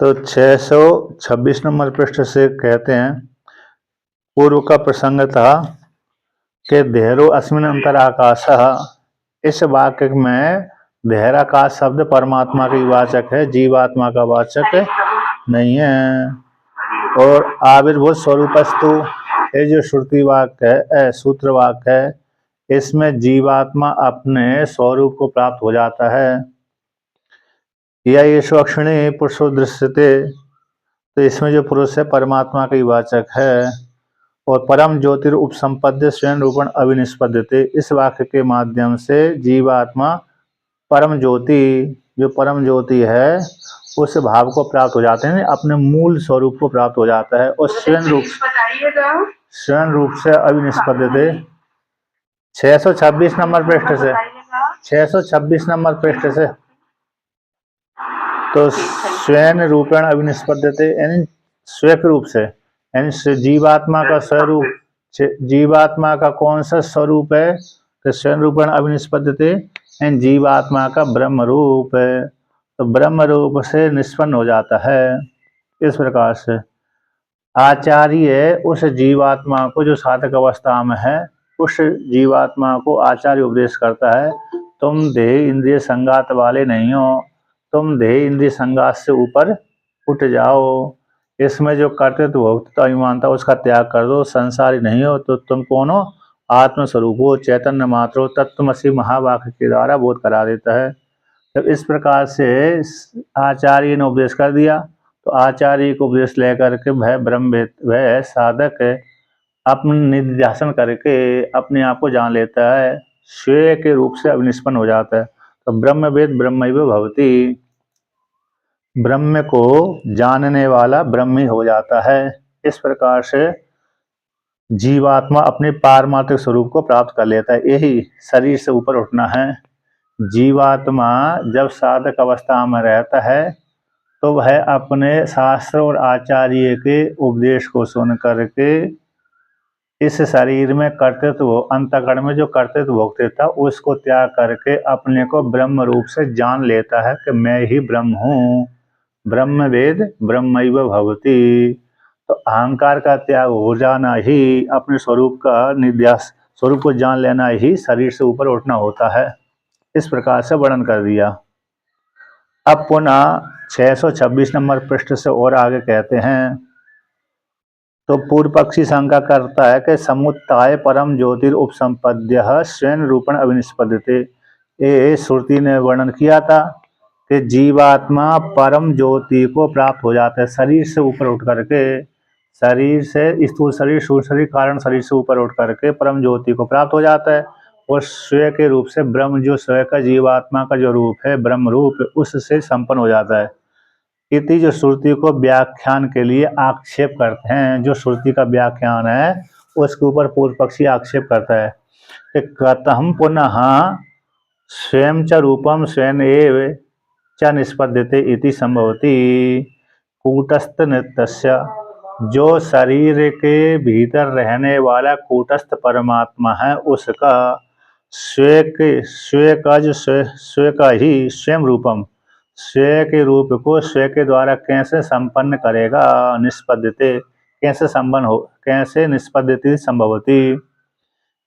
तो 626 नंबर पृष्ठ से कहते हैं, पूर्व का प्रसंग था कि देहरो अस्मिन अंतराकाशः। इस वाक्य में देहराकाश शब्द परमात्मा की वाचक है, जीवात्मा का वाचक नहीं है। और आविर्भूत स्वरूपस्तु, ये जो श्रुति वाक्य है, सूत्र वाक्य है, इसमें जीवात्मा अपने स्वरूप को प्राप्त हो जाता है। या ये स्वक्षणी पुरुषो दृश्यते, तो इसमें जो पुरुष है परमात्मा का ही वाचक है। और परम ज्योतिर उपसंपद्य स्वयं रूपण अविनिष्पद्यते, इस वाक्य के माध्यम से जीवात्मा परम ज्योति, जो परम ज्योति है, उस भाव को प्राप्त हो जाते हैं, अपने मूल स्वरूप को प्राप्त हो जाता है। और स्वयं रूप से अविनिष्पद्यते। 626 नंबर पृष्ठ से, 626 नंबर पृष्ठ से। तो स्वयं रूपेण अविनिष्पद्यते यानी स्वयं रूप से, यानी जीवात्मा का स्वरूप, जीवात्मा का कौन सा स्वरूप है, तो स्वयं रूपेण अविनिष्पद्यते यानी जीवात्मा का ब्रह्म रूप है, तो ब्रह्म रूप से निष्पन्न हो जाता है। इस प्रकार से आचार्य उस जीवात्मा को जो साधक अवस्था में है, उस जीवात्मा को आचार्य उपदेश करता है, तुम देह इंद्रिय संगात वाले नहीं हो, तुम देह इंद्रिय संगात से ऊपर उठ जाओ। इसमें जो कर्तृत्व भोक्तृत्व अभिमानता उसका त्याग कर दो, संसारी नहीं हो, तो तुम कौन हो, आत्मस्वरूप हो, चैतन्य मात्र हो, तत्वमसि महावाक्य के द्वारा बोध करा देता है। जब इस प्रकार से आचार्य ने उपदेश कर दिया, तो आचार्य को उपदेश लेकर के वह साधक अपने निध्यासन करके अपने आप को जान लेता है, श्रेय के रूप से अविनिष्पन्न हो जाता है। तो ब्रह्मवेद ब्रह्मैव भवति, ब्रह्म को जानने वाला ब्रह्म ही हो जाता है। इस प्रकार से जीवात्मा अपने पारमार्थिक स्वरूप को प्राप्त कर लेता है। यही शरीर से ऊपर उठना है। जीवात्मा जब साधक अवस्था में रहता है, तो वह अपने शास्त्र और आचार्य के उपदेश को सुन करके इस शरीर में कर्तृत्व, अंतःकरण में जो कर्तृत्व भोगते था, उसको त्याग करके अपने को ब्रह्म रूप से जान लेता है कि मैं ही ब्रह्म हूँ। ब्रह्मवेद ब्रह्मैव भवति, तो अहंकार का त्याग हो जाना ही, अपने स्वरूप का निध्यास, स्वरूप को जान लेना ही शरीर से ऊपर उठना होता है। इस प्रकार से वर्णन कर दिया। अब पुनः 626 नंबर पृष्ठ से और आगे कहते हैं, तो पूर्व पक्षी शंका करता है कि समुत्थाय परम ज्योतिर उपसंपद्य स्वयं रूपण अविनिष्पद्यते। ये श्रुति ने वर्णन किया था कि जीवात्मा परम ज्योति को प्राप्त हो जाता है शरीर से ऊपर उठ करके, शरीर से स्थूल शरीर, सूक्ष्म शरीर, कारण शरीर से ऊपर उठ करके परम ज्योति को प्राप्त हो जाता है। और स्वयं के रूप से ब्रह्म, जो स्वयं का जीवात्मा का जो रूप है ब्रह्म रूप, उससे संपन्न हो जाता है। इति जो श्रुति को व्याख्यान के लिए आक्षेप करते हैं, जो श्रुति का व्याख्यान है उसके ऊपर पूर्व पक्षी आक्षेप करता है कि कथम पुनः स्वयं च रूपम स्वयं एव च निष्पद्यते इति संभवति। कूटस्थ नित्यस्य, जो शरीर के भीतर रहने वाला कूटस्थ परमात्मा है, उसका स्वयं का ही स्वयं रूपम, स्वयं के रूप को स्वयं के द्वारा कैसे संपन्न करेगा, निष्पद्यते, कैसे संपन्न हो, कैसे निष्पद्यते संभवती,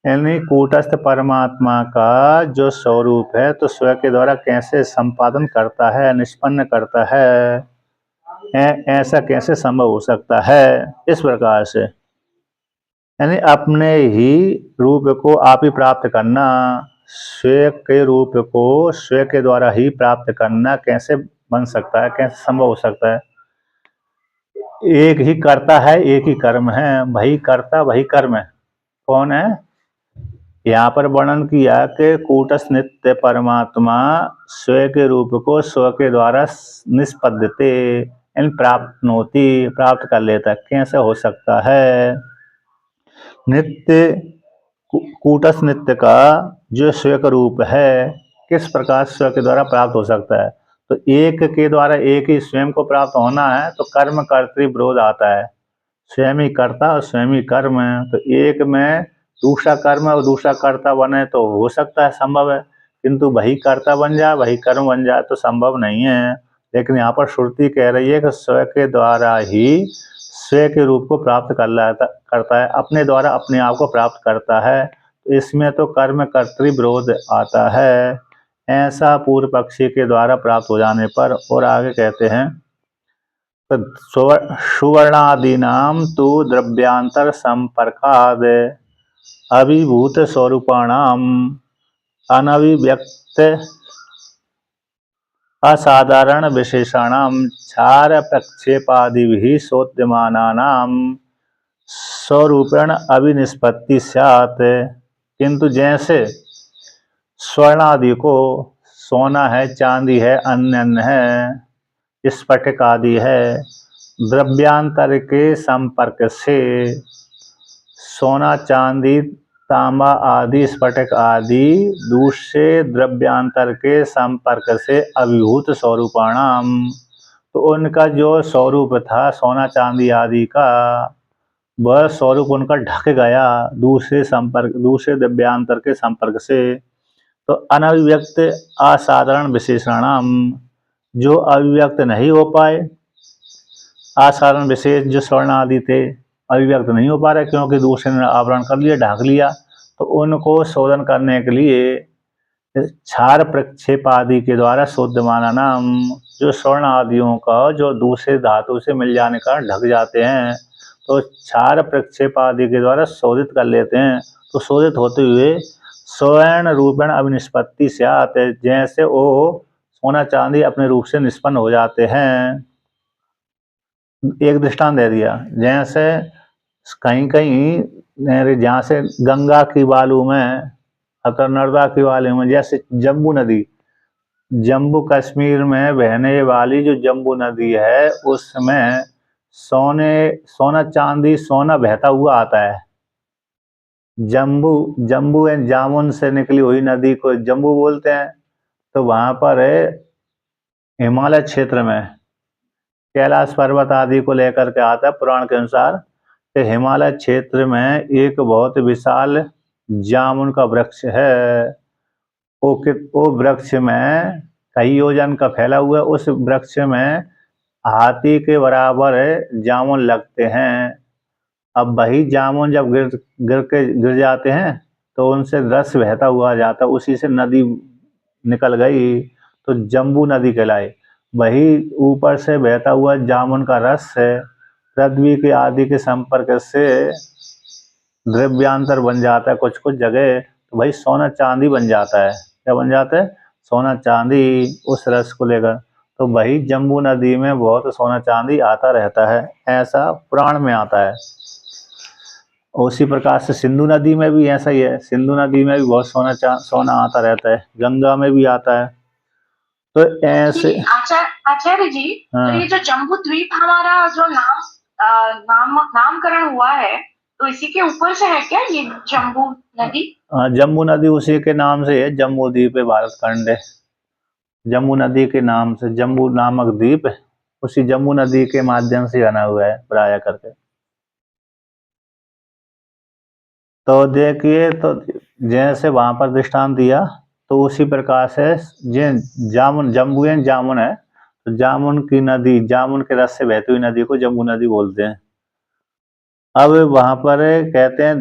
यानी कूटस्थ परमात्मा का जो स्वरूप है, तो स्वयं के द्वारा कैसे संपादन करता है, निष्पन्न करता है, ऐसा कैसे संभव हो सकता है। इस प्रकार से यानी अपने ही रूप को आप ही प्राप्त करना, स्वयं के रूप को स्वयं के द्वारा ही प्राप्त करना कैसे बन सकता है, कैसे संभव हो सकता है। एक ही कर्ता है, एक ही कर्म है, वही कर्ता वही कर्म है। कौन है? यहाँ पर वर्णन किया कि कूटस्थ नित्य परमात्मा स्वयं के रूप को स्वयं के द्वारा निष्पद्यते यानी प्राप्त कर लेता है। कैसे हो सकता है? नित्य, कूटस्थ नित्य का जो स्वयं का रूप है, किस प्रकार स्वयं के द्वारा प्राप्त हो सकता है? तो एक के द्वारा एक ही स्वयं को प्राप्त होना है, तो कर्म कर्तृ विरोध आता है। स्वयं ही कर्ता और स्वयं ही कर्म है, तो एक में दूसरा कर्म और दूसरा कर्ता बने तो हो सकता है, संभव है, किंतु वही कर्ता बन जाए वही कर्म बन जाए तो संभव नहीं है। लेकिन यहाँ पर श्रुति कह रही है कि स्व के द्वारा ही स्व के रूप को प्राप्त करता है, अपने द्वारा अपने आप को प्राप्त करता है। तो इसमें तो कर्म कर्तृ विरोध आता है, ऐसा पूर्व पक्षी के द्वारा प्राप्त हो जाने पर। और आगे कहते हैं सुवर्णादीनाम तो द्रव्यांतर संपर्काद अभिभूत स्वरूपाणाम अनभिव्यक्त असाधारण विशेषाणाम क्षार प्रक्षेपादिभिः सोद्यमानानाम स्वरूपेण अभिनिष्पत्ति स्यात्। किंतु जैसे स्वर्ण आदि को सोना है, चांदी है, अन्य है, स्फटिक आदि है, द्रव्यांतर के संपर्क से सोना, चांदी, तांबा आदि, स्फटिक आदि दूसरे द्रव्यांतर के संपर्क से अभिभूत स्वरूपाणाम, तो उनका जो स्वरूप था सोना चांदी आदि का, वह स्वरूप उनका ढक गया दूसरे द्रव्यांतर के संपर्क से। तो अनभिव्यक्त असाधारण विशेषणाम, जो अभिव्यक्त नहीं हो पाए, असाधारण विशेष जो स्वर्ण आदि थे अभिव्यक्त नहीं हो पा रहे क्योंकि दूसरे ने आवरण कर लिया, ढाक लिया, तो उनको शोधन करने के लिए क्षार प्रक्षेप आदि के द्वारा शोध्यमाना नाम, जो स्वर्ण आदियों का जो दूसरे धातु से मिल जाने का ढक जाते हैं, तो क्षार प्रक्षेप आदि के द्वारा शोधित कर लेते हैं। तो शोधित होते हुए स्वर्ण रूपेण अभिनिष्पत्ति से आते, जैसे वो सोना चांदी अपने रूप से निष्पन्न हो जाते हैं। एक दृष्टांत दे दिया, जैसे कहीं कहीं जहाँ से गंगा की बालू में अथवा नर्मदा की बालू में, जैसे जम्बू नदी, जम्मू कश्मीर में बहने वाली जो जम्बू नदी है, उसमें सोना चांदी सोना बहता हुआ आता है। जम्बू एंड जामुन से निकली हुई नदी को जम्बू बोलते हैं। तो वहाँ पर हिमालय क्षेत्र में कैलाश पर्वत आदि को लेकर के आता है पुराण के अनुसार कि हिमालय क्षेत्र में एक बहुत विशाल जामुन का वृक्ष है। वो वृक्ष में कई योजन का फैला हुआ है। उस वृक्ष में हाथी के बराबर जामुन लगते हैं। अब वही जामुन जब गिर जाते हैं तो उनसे रस बहता हुआ जाता, उसी से नदी निकल गई तो जम्बू नदी कहलाई। वही ऊपर से बहता हुआ जामुन का रस है, पृथ्वी के आदि के संपर्क से द्रव्यांतर बन जाता है कुछ कुछ जगह, तो भाई सोना चांदी बन जाता है। क्या बन जाता है? सोना चांदी, उस रस को लेकर। तो वही जम्बू नदी में बहुत सोना चांदी आता रहता है, ऐसा पुराण में आता है। उसी प्रकार से सिंधु नदी में भी ऐसा ही है, सिंधु नदी में भी बहुत सोना आता रहता है, गंगा में भी आता है। तो ऐसे आचार्य जी, तो ये जो जम्बू द्वीप हमारा जो नामकरण हुआ है, तो इसी के ऊपर से है क्या ये जम्बू नदी? हाँ, जम्बू नदी उसी के नाम से है, जम्बू द्वीप है, भारत खंड है। जम्बू नदी के नाम से जम्बू नामक द्वीप उसी जम्बू नदी के माध्यम से बना हुआ है प्राय करके। तो देखिए, तो जैसे वहां पर दृष्टांत दिया, तो उसी प्रकार से जम्बू जामुन है, तो जामुन की नदी, जामुन के रस से बहती हुई नदी को जम्बू नदी बोलते हैं। अब वहां पर कहते हैं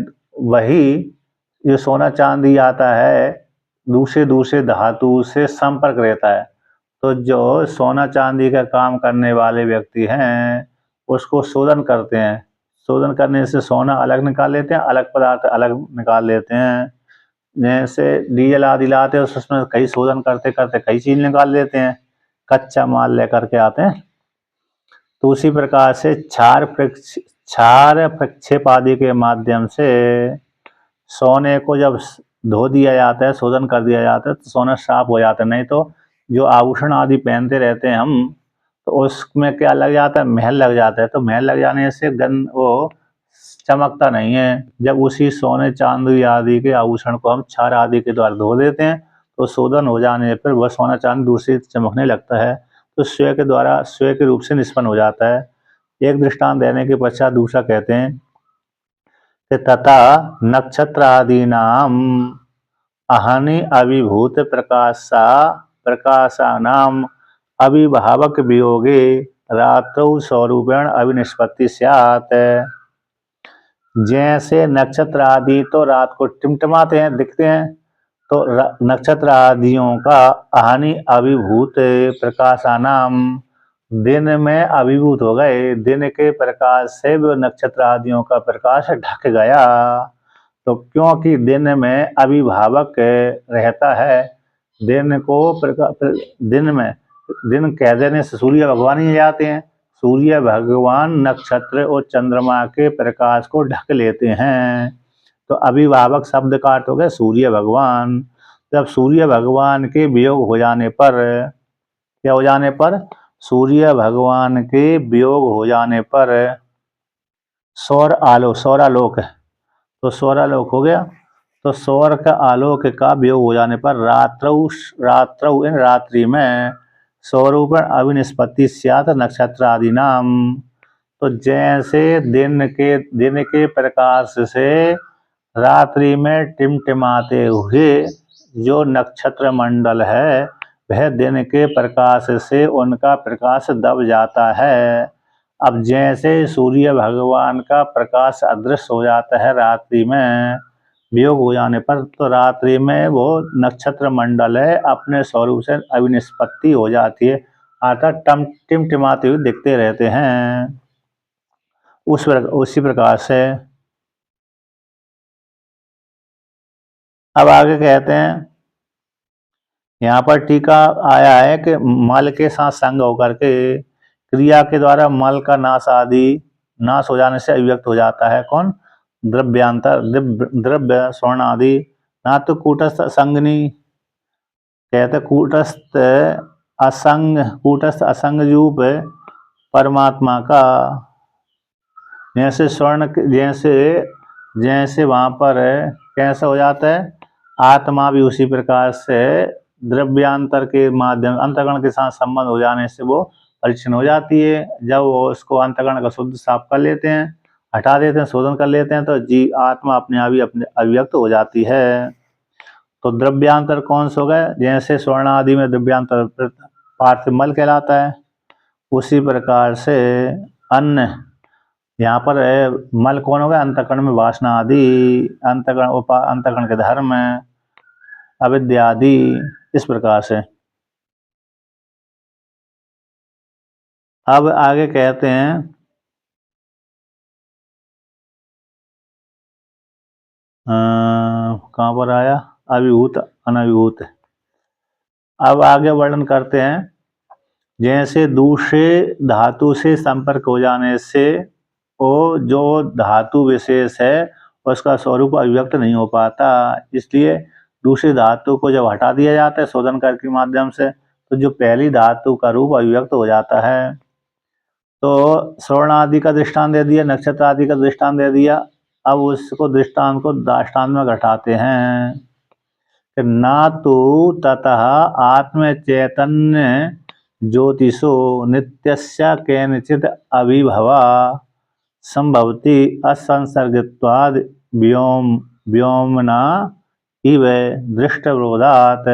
वही जो सोना चांदी आता है दूसरे दूसरे धातु से संपर्क रहता है, तो जो सोना चांदी का काम करने वाले व्यक्ति हैं उसको शोधन करते हैं। शोधन करने से सोना अलग निकाल लेते हैं, अलग पदार्थ अलग निकाल लेते हैं। जैसे डीजल आदि लाते हैं उसमें कई शोधन करते करते कई चीज निकाल लेते हैं, कच्चा माल लेकर के आते हैं। तो उसी प्रकार से क्षार प्रक्षेप आदि के माध्यम से सोने को जब धो दिया जाता है, शोधन कर दिया जाता है, तो सोना साफ हो जाता है। नहीं तो जो आभूषण आदि पहनते रहते हैं हम, तो उसमें क्या लग जाता है? महल लग जाता है। तो महल लग जाने से वो चमकता नहीं है। जब उसी सोने चांदी आदि के आभूषण को हम क्षार आदि के द्वारा धो देते हैं, तो शोधन हो जाने पर वह सोना चांदी दूसरी चमकने लगता है, तो स्वयं के द्वारा स्वयं के रूप से निष्पन्न हो जाता है। एक दृष्टांत देने के पश्चात दूसरा कहते हैं कि तथा नक्षत्र आदि नाम अहनि अभिभूत प्रकाशानाम अविभावक वियोगे रात्रौ स्वरूपेण अविनिष्पत्ति स्यात्। जैसे नक्षत्र आदि तो रात को टिमटिमाते हैं, दिखते हैं, तो नक्षत्र आदियों का हानि अभिभूत प्रकाशानाम, दिन में अभिभूत हो गए, दिन के प्रकाश से वो नक्षत्र आदियों का प्रकाश ढक गया। तो क्योंकि दिन में अभिभावक रहता है, दिन में दिन कह देने से सूर्य भगवान ही जाते हैं। सूर्य भगवान नक्षत्र और चंद्रमा के प्रकाश को ढक लेते हैं। तो अभिभावक शब्द का अर्थ हो गया सूर्य भगवान। जब सूर्य भगवान के वियोग हो जाने पर, क्या हो जाने पर, सूर्य भगवान के वियोग हो जाने पर सौरालोक है, तो सौरालोक हो गया। तो सौर का आलोक का वियोग हो जाने पर रात्रौ इन रात्रि में स्वरूपण अविनिष्पत्ति स्यात् नक्षत्र आदि नाम। तो जैसे दिन के प्रकाश से रात्रि में टिमटिमाते हुए जो नक्षत्र मंडल है, वह दिन के प्रकाश से उनका प्रकाश दब जाता है। अब जैसे सूर्य भगवान का प्रकाश अदृश्य हो जाता है रात्रि में वियोग हो जाने पर, तो रात्रि में वो नक्षत्र मंडल है अपने स्वरूप से अविनिष्पत्ति हो जाती है, अर्थात टिमटिमाते हुए दिखते रहते हैं। उसी प्रकार से अब आगे कहते हैं, यहाँ पर टीका आया है कि मल के साथ संग होकर के क्रिया के द्वारा मल का नाश हो जाने से अभिव्यक्त हो जाता है। कौन? द्रव्यांतर, द्रव्य स्वर्ण आदि। ना तो कूटस्थ असंगनी, कहते कूटस्थ असंग रूप परमात्मा का, जैसे स्वर्ण, जैसे वहां पर कैसा हो जाता है, आत्मा भी उसी प्रकार से द्रव्यांतर के माध्यम अंतःकरण के साथ संबंध हो जाने से वो परिच्छिन्न हो जाती है। जब वो उसको अंतःकरण का शुद्ध साफ कर लेते हैं, हटा देते हैं, शोधन कर लेते हैं, तो आत्मा अपने आप ही अपने अभिव्यक्त हो जाती है। तो द्रव्यांतर कौन सा हो गया? जैसे स्वर्ण आदि में द्रव्यांतर पार्थिव मल कहलाता है, उसी प्रकार से अन्य यहाँ पर मल कौन होगा? अंतःकरण में वासना आदि, अंतःकरण के धर्म, अविद्या आदि, इस प्रकार से। अब आगे कहते हैं, कहाँ पर आया? अभिभूत अनभिभूत। अब आगे वर्णन करते हैं, जैसे दूसरे धातु से संपर्क हो जाने से वो जो धातु विशेष है उसका स्वरूप अभिव्यक्त नहीं हो पाता, इसलिए दूसरी धातु को जब हटा दिया जाता है शोधन कर के माध्यम से, तो जो पहली धातु का रूप अभिव्यक्त हो जाता है। तो स्वर्ण आदि का दृष्टांत दे दिया, नक्षत्र आदि का दृष्टांत दे दिया। अब उसको दृष्टांत को दाष्टान्त में घटाते हैं कि ना तो ततः आत्म चैतन्य ज्योतिषो नित्यस्य केनचित् अभिभवा संभवति असंसर्गित्वाद व्योमना इव दृष्टविरोधात्।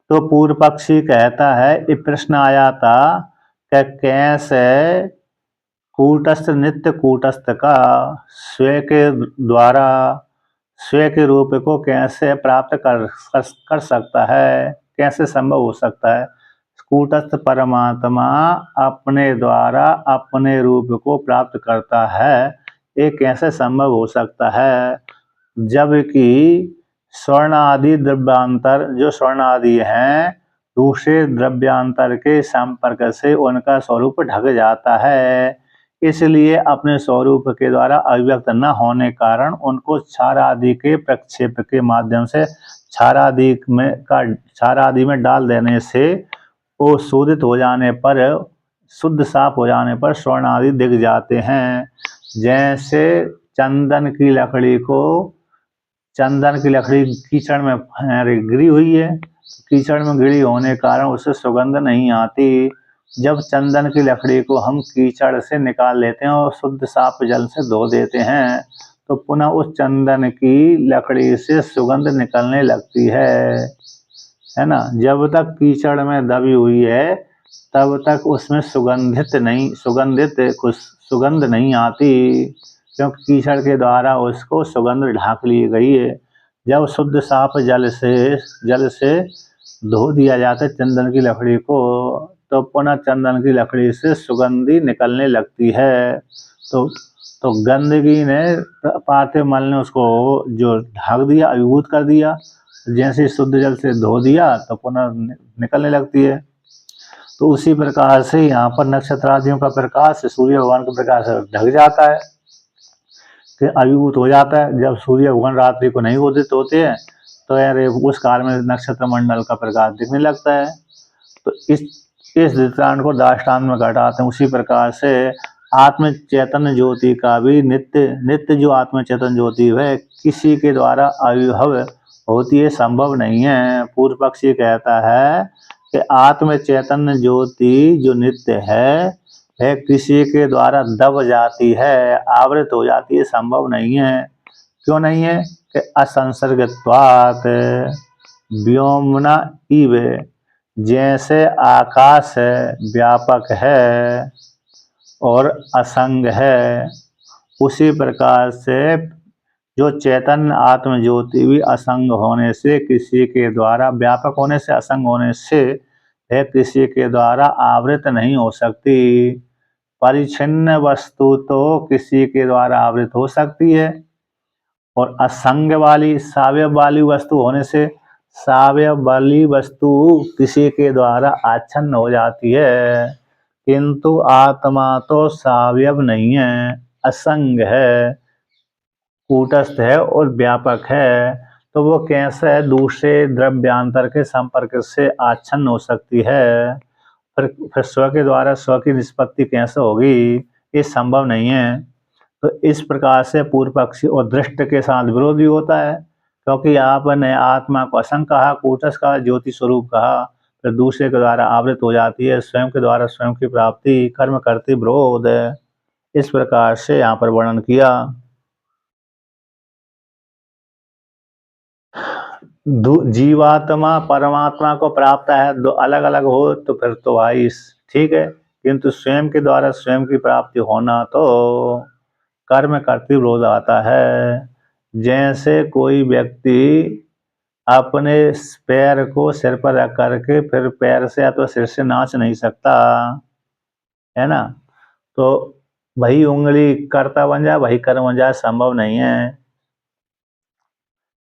तो पूर्व पक्षी कहता है, ये प्रश्न आया था कि कैसे कूटस्थ नित्य कूटस्थ का स्वयं के द्वारा स्वयं के रूप को कैसे प्राप्त कर सकता है, कैसे संभव हो सकता है? कूटस्थ परमात्मा अपने द्वारा अपने रूप को प्राप्त करता है, ये कैसे संभव हो सकता है? जबकि स्वर्ण आदि द्रव्यांतर, जो स्वर्ण आदि हैं, दूसरे द्रव्यांतर के संपर्क से उनका स्वरूप ढक जाता है, इसलिए अपने स्वरूप के द्वारा अभिव्यक्त न होने कारण उनको क्षार आदि के प्रक्षेप के माध्यम से क्षार आदि में डाल देने से वो शोधित हो जाने पर, शुद्ध साफ हो जाने पर स्वर्ण आदि दिख जाते हैं। जैसे चंदन की लकड़ी कीचड़ में गिरी हुई है, कीचड़ में गिरी होने कारण उससे सुगंध नहीं आती। जब चंदन की लकड़ी को हम कीचड़ से निकाल लेते हैं और शुद्ध साफ जल से धो देते हैं, तो पुनः उस चंदन की लकड़ी से सुगंध निकलने लगती है। है ना। जब तक कीचड़ में दबी हुई है तब तक उसमें सुगंध नहीं आती, क्योंकि कीचड़ के द्वारा उसको सुगंध ढाक ली गई है। जब शुद्ध साफ जल से धो दिया जाता है चंदन की लकड़ी को, तो पुनः चंदन की लकड़ी से सुगंधी निकलने लगती है। तो गंदगी ने, पार्थिव मल ने उसको जो ढक दिया, अभिभूत कर दिया। जैसे शुद्ध जल से धो दिया तो पुनः निकलने लगती है। तो उसी प्रकार से यहाँ पर नक्षत्रादियों का प्रकाश सूर्य भगवान के प्रकाश से ढक जाता है, कि अभिभूत हो जाता है। जब सूर्य भगवान रात्रि को नहीं उदित होते हैं तो यार उस काल में नक्षत्र मंडल का प्रकाश दिखने लगता है। तो इस दृष्टांत को दाष्टान्त में घटाते हैं। उसी प्रकार से आत्म चैतन्य ज्योति का भी नित्य जो आत्म चैतन्य ज्योति है किसी के द्वारा आविर्भव होती है, संभव नहीं है। पूर्व पक्षी कहता है कि आत्म चैतन्य ज्योति जो नित्य है वह किसी के द्वारा दब जाती है, आवृत हो जाती है, संभव नहीं है। क्यों नहीं है? कि असंसर्गत्वात् व्योमना इव, जैसे आकाश व्यापक है और असंग है, उसी प्रकार से जो चैतन्य आत्म ज्योति भी असंग होने से, किसी के द्वारा व्यापक होने से, असंग होने से वह किसी के द्वारा आवृत नहीं हो सकती। परिच्छिन्न वस्तु तो किसी के द्वारा आवृत हो सकती है, और असंग वाली सावयव वाली वस्तु होने से सावयव वाली वस्तु किसी के द्वारा आच्छन्न हो जाती है। किंतु आत्मा तो सावयव नहीं है, असंग है, कूटस्थ है और व्यापक है। तो वो कैसे दूसरे द्रव्यांतर के संपर्क से आच्छन्न हो सकती है? फिर स्व के द्वारा स्व की निष्पत्ति कैसे होगी? ये संभव नहीं है। तो इस प्रकार से पूर्व पक्षी और दृष्ट के साथ विरोध भी होता है, क्योंकि आपने आत्मा को असंग कहा, कूटस्थ कहा, ज्योति स्वरूप कहा, फिर दूसरे के द्वारा आवृत हो जाती है, स्वयं के द्वारा स्वयं की प्राप्ति, कर्म करती विरोध। इस प्रकार से यहाँ पर वर्णन किया। जीवात्मा परमात्मा को प्राप्त है, दो अलग अलग हो तो फिर तो भाई ठीक है, किंतु स्वयं के द्वारा स्वयं की प्राप्ति होना तो कर्म करते विरोध आता है। जैसे कोई व्यक्ति अपने पैर को सिर पर रख करके फिर पैर से अथवा सिर से नाच नहीं सकता, है ना। तो वही उंगली करता बन जाए, वही कर्म बन जाए, संभव नहीं है।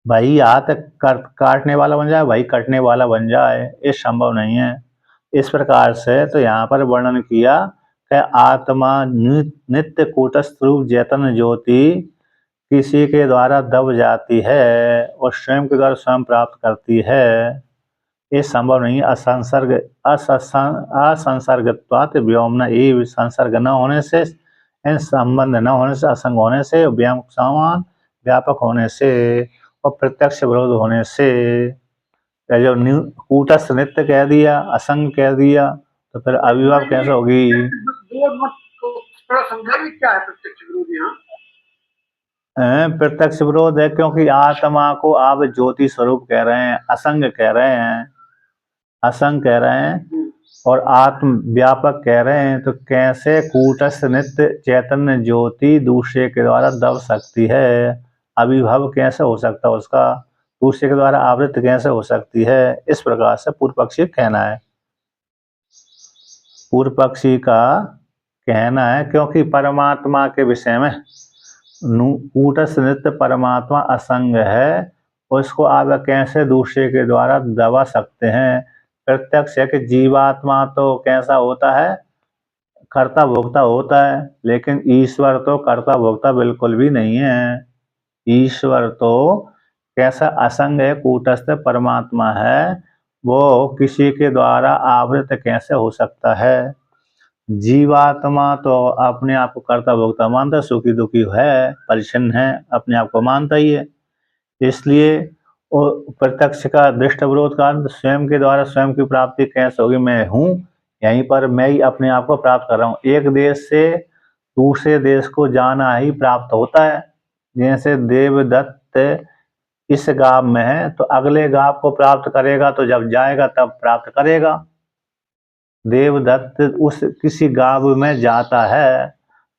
वही हाथ काटने वाला बन जाए, वही कटने वाला बन जाए, ये संभव नहीं है। इस प्रकार से तो यहाँ पर वर्णन किया कि आत्मा नित्य कूटस्थ रूप चैतन्य ज्योति किसी के द्वारा दब जाती है और स्वयं के द्वारा स्वयं प्राप्त करती है, ये संभव नहीं। असंसर्गत्वात् व्योमना, ये संसर्ग न होने से, संबंध न होने से, असंग होने से, व्योम समान व्यापक होने से और प्रत्यक्ष विरोध होने से। जो कूटस्थ नित्य कह दिया, असंग कह दिया, तो फिर अभिभाव कैसे होगी? प्रत्यक्ष विरोध है, क्योंकि आत्मा को आप ज्योति स्वरूप कह रहे हैं, असंग कह रहे हैं, असंग कह रहे हैं और आत्म व्यापक कह रहे हैं। तो कैसे कूटस्थ नित्य चैतन्य ज्योति दूसरे के द्वारा दब सकती है? अभिभव कैसे हो सकता है उसका? दूसरे के द्वारा आवृत कैसे हो सकती है? इस प्रकार से पूर्व पक्षी कहना है। पूर्व पक्षी का कहना है क्योंकि परमात्मा के विषय में कूटस्थ नित्य परमात्मा असंग है, उसको आप कैसे दूसरे के द्वारा दबा सकते हैं? प्रत्यक्ष है कि जीवात्मा तो कैसा होता है? कर्ता भोक्ता होता है, लेकिन ईश्वर तो कर्ता भोक्ता बिल्कुल भी नहीं है। ईश्वर तो कैसा असंग है, कूटस्थ परमात्मा है, वो किसी के द्वारा आवृत कैसे हो सकता है? जीवात्मा तो अपने आप को कर्ता भोक्ता मानता है, सुखी दुखी है, परिच्छिन्न है, अपने आप को मानता ही है। इसलिए प्रत्यक्ष का दृष्ट विरोध का स्वयं के द्वारा स्वयं की प्राप्ति कैसे होगी? मैं हूँ यहीं पर, मैं ही अपने आप को प्राप्त कर रहा हूँ। एक देश से दूसरे देश को जाना ही प्राप्त होता है। जैसे देवदत्त इस गांव में है तो अगले गांव को प्राप्त करेगा, तो जब जाएगा तब प्राप्त करेगा। देवदत्त उस किसी गांव में जाता है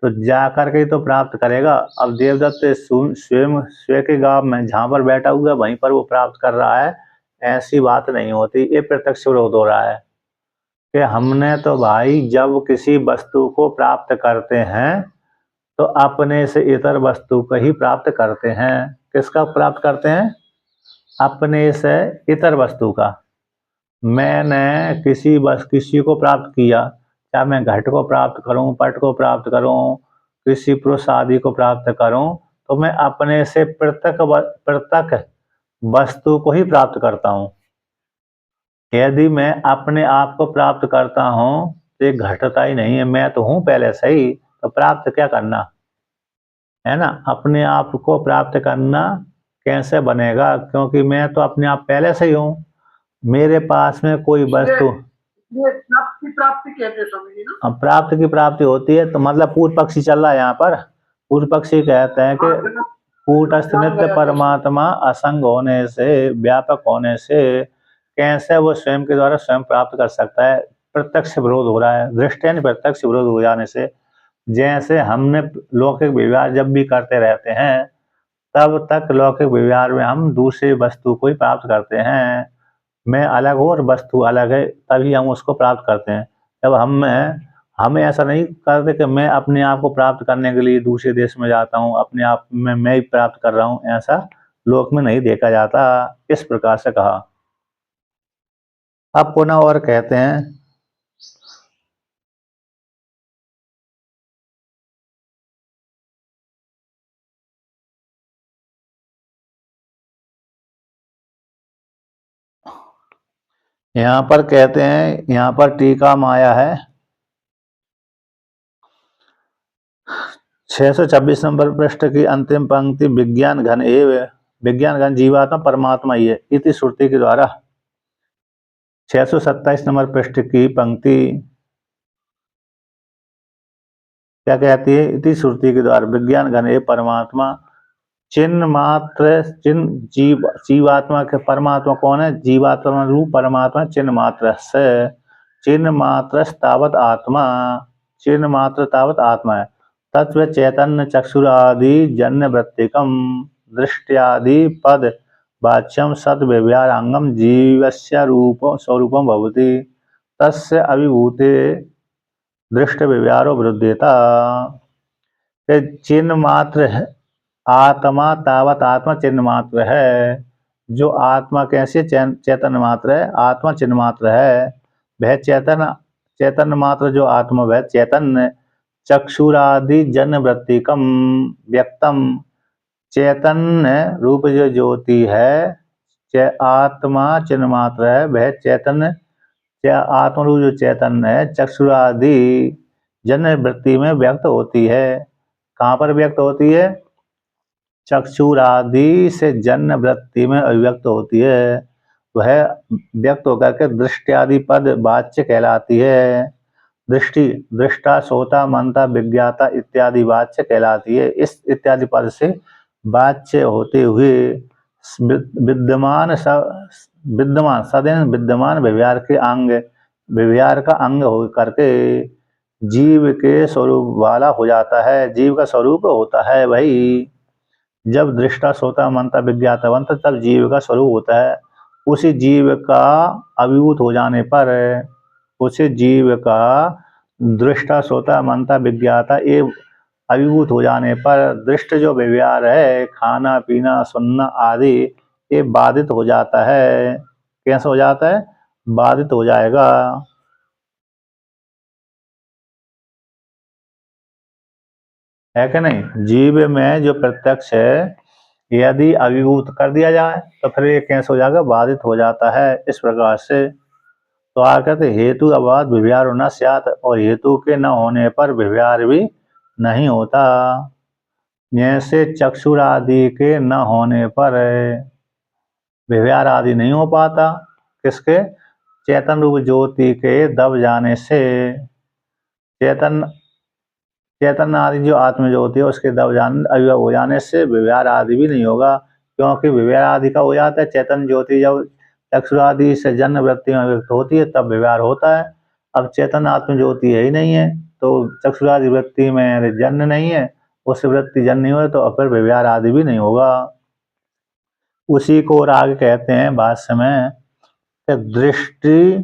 तो जा करके तो प्राप्त करेगा। अब देवदत्त स्वयं के गांव में जहां पर बैठा हुआ है वहीं पर वो प्राप्त कर रहा है, ऐसी बात नहीं होती। ये प्रत्यक्ष विरोध हो रहा है कि हमने तो भाई जब किसी वस्तु को प्राप्त करते हैं तो अपने से इतर वस्तु को ही प्राप्त करते हैं। किसका प्राप्त करते हैं? अपने से इतर वस्तु का। मैंने किसी को प्राप्त किया, चाहे मैं घट को प्राप्त करूं, पट को प्राप्त करूं, किसी पुरुष आदि को प्राप्त करूं, तो मैं अपने से पृथक वस्तु को ही प्राप्त करता हूं। यदि मैं अपने आप को प्राप्त करता हूं तो ये घटता ही नहीं है, मैं तो हूं पहले से ही, तो प्राप्त क्या करना है ना। अपने आप को प्राप्त करना कैसे बनेगा, क्योंकि मैं तो अपने आप पहले से ही हूं। मेरे पास में कोई वस्तु, ये प्राप्ति कहते हैं स्वामी जी ना। प्राप्त की प्राप्ति होती है, तो मतलब पूर्व पक्षी चल रहा है यहाँ पर। पूर्व पक्षी कहते हैं कि कूटस्थ नित्य परमात्मा असंग होने से, व्यापक होने से कैसे वो स्वयं के द्वारा स्वयं प्राप्त कर सकता है। प्रत्यक्ष विरोध हो रहा है, दृष्टि यानी प्रत्यक्ष विरोध हो जाने से। जैसे हमने लौकिक व्यवहार जब भी करते रहते हैं तब तक लौकिक व्यवहार में हम दूसरी वस्तु को ही प्राप्त करते हैं। मैं अलग हूँ और वस्तु अलग है, तभी हम उसको प्राप्त करते हैं। जब हमें ऐसा नहीं करते कि मैं अपने आप को प्राप्त करने के लिए दूसरे देश में जाता हूँ, अपने आप में मैं ही प्राप्त कर रहा हूँ, ऐसा लोक में नहीं देखा जाता। इस प्रकार से कहा। अब पुनः और कहते हैं, यहाँ पर कहते हैं, यहाँ पर टीका में आया है 626 नंबर पृष्ठ की अंतिम पंक्ति, विज्ञान घन एवं विज्ञान घन जीवात्मा परमात्मा ही है इति श्रुति के द्वारा। 627 नंबर पृष्ठ की पंक्ति क्या कहती है? इति श्रुति के द्वारा विज्ञान घन एवं परमात्मा चिन्ह मात्र, चिन्ह जीवात्मा के, परमात्मा कौन है? जीवात्मा रूप परमात्मा चिन्ह मात्र से, चिन्ह मात्र तावत आत्मा, चिन्ह मात्र तावत आत्मा है। तत्व चैतन्य चक्षुरादि जन्य वृत्तिकम दृष्टियादि पद वाच्यम सद व्यवहारांगम जीवस्य रूप स्वरूपम भवति तस्य अभिभूते दृष्ट व्यवहारो वृद्ध्यता। चिन्ह मात्र है आत्मा, तावत आत्मा चिन्ह मात्र है। जो आत्मा कैसे चैतन्य मात्र है, आत्मा चिन्ह मात्र है। वह चैतन्य मात्र जो आत्मा वह चैतन्य चक्षुरादि जन वृत्तिकम व्यक्तम, चैतन्य रूप जो ज्योति है आत्मा चिन्ह मात्र है, वह चैतन्य आत्मा रूप जो चैतन्य है चक्षुरादि जन वृत्ति में व्यक्त होती है। कहाँ पर व्यक्त होती है? चक्षुरादि से जन्य वृत्ति में अभिव्यक्त होती है। वह व्यक्त होकर के दृष्टि पद वाच्य कहलाती है। दृष्टि, दृष्टा, श्रोता, मनता, विज्ञाता इत्यादि वाच्य कहलाती है। इस इत्यादि पद से वाच्य होते हुए विद्यमान सदैव विद्यमान व्यवहार के अंग, व्यवहार का अंग हो करके जीव के स्वरूप वाला हो जाता है। जीव का स्वरूप होता है वही। जब दृष्टा, श्रोता, मनता, विज्ञाता बनता तब जीव का स्वरूप होता है। उसी जीव का अभिभूत हो जाने पर, उसी जीव का दृष्टा, श्रोता, मनता, विज्ञाता ये अभिभूत हो जाने पर दृष्ट जो व्यवहार है, खाना पीना सुनना आदि, ये बाधित हो जाता है। कैसे हो जाता है? बाधित हो जाएगा। है कि नहीं? जीव में जो प्रत्यक्ष है यदि अभिभूत कर दिया जाए तो फिर ये कैसे हो जाएगा? बाधित हो जाता है। इस प्रकार से तो आ कहते हेतु अबाध व्यवहार होना स्यात्, और हेतु के न होने पर व्यवहार भी नहीं होता। जैसे चक्षुर आदि के न होने पर व्यवहार आदि नहीं हो पाता। किसके? चैतन्य रूप ज्योति के दब जाने से। चैतन्य आदि जो आत्म ज्योति है उसके दब जाने, अभिभव हो जाने से व्यवहार आदि भी नहीं होगा। क्योंकि व्यवहार आदि का हो जाता है। चैतन्य ज्योति जब चक्षुरादि से जन्म वृत्ति में व्यक्त होती है तब व्यवहार होता है। अब चेतन आत्म ज्योति है ही नहीं है तो चक्षुरादि वृत्ति में जन्म नहीं है, उससे वृत्ति जन्म नहीं हो तो फिर व्यवहार आदि भी नहीं होगा। उसी को और आगे कहते हैं भाष्य में कि दृष्टि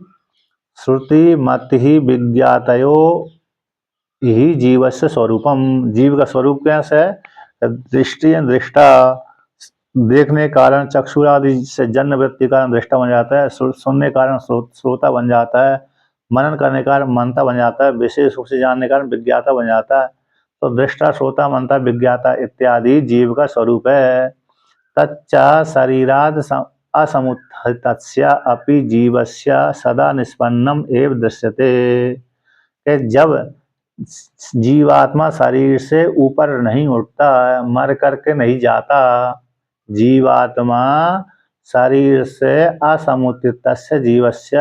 श्रुति मति ही विज्ञातयो ही जीवस्य स्वरूपम। जीव का स्वरूप कैसे है? दृष्टि दृष्टा, देखने के कारण चक्षुरादि से जन्म वृत्ति का दृष्टा बन जाता है, सुनने के कारण श्रोता बन जाता है, मनन करने के कारण मनता बन जाता है, विशेष रूप से जानने के कारण विज्ञाता बन जाता है। तो दृष्टा श्रोता मनता विज्ञाता इत्यादि जीव का स्वरूप है। तच्चा शरीराद असमुत्थितस्य अपि जीवस्य सदा निष्पन्नम एव दृश्यते। कि जब जीवात्मा शरीर से ऊपर नहीं उठता, मर करके नहीं जाता, जीवात्मा शरीर से असमुत्थितस्य जीवस्य,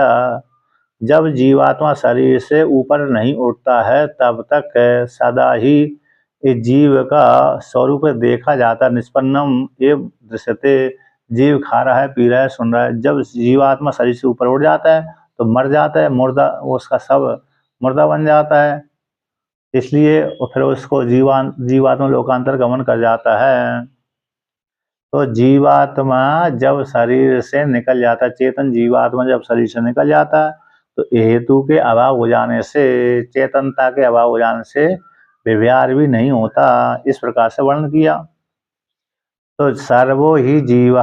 जब जीवात्मा शरीर से ऊपर नहीं उठता है तब तक सदा ही इस जीव का स्वरूप देखा जाता। निष्पन्नम एव दृश्यते, जीव खा रहा है, पी रहा है, सुन रहा है। जब जीवात्मा शरीर से ऊपर उठ जाता है तो मर जाता है, मुर्दा, उसका सब मुर्दा बन जाता है, इसलिए फिर उसको जीवात्मा लोकांतर गमन कर जाता है। तो जीवात्मा जब शरीर से निकल जाता है, चेतन जीवात्मा जब शरीर से निकल जाता है तो हेतु के अभाव हो जाने से, चेतनता के अभाव हो जाने से व्यवहार भी नहीं होता। इस प्रकार से वर्णन किया। तो सर्वो ही जीव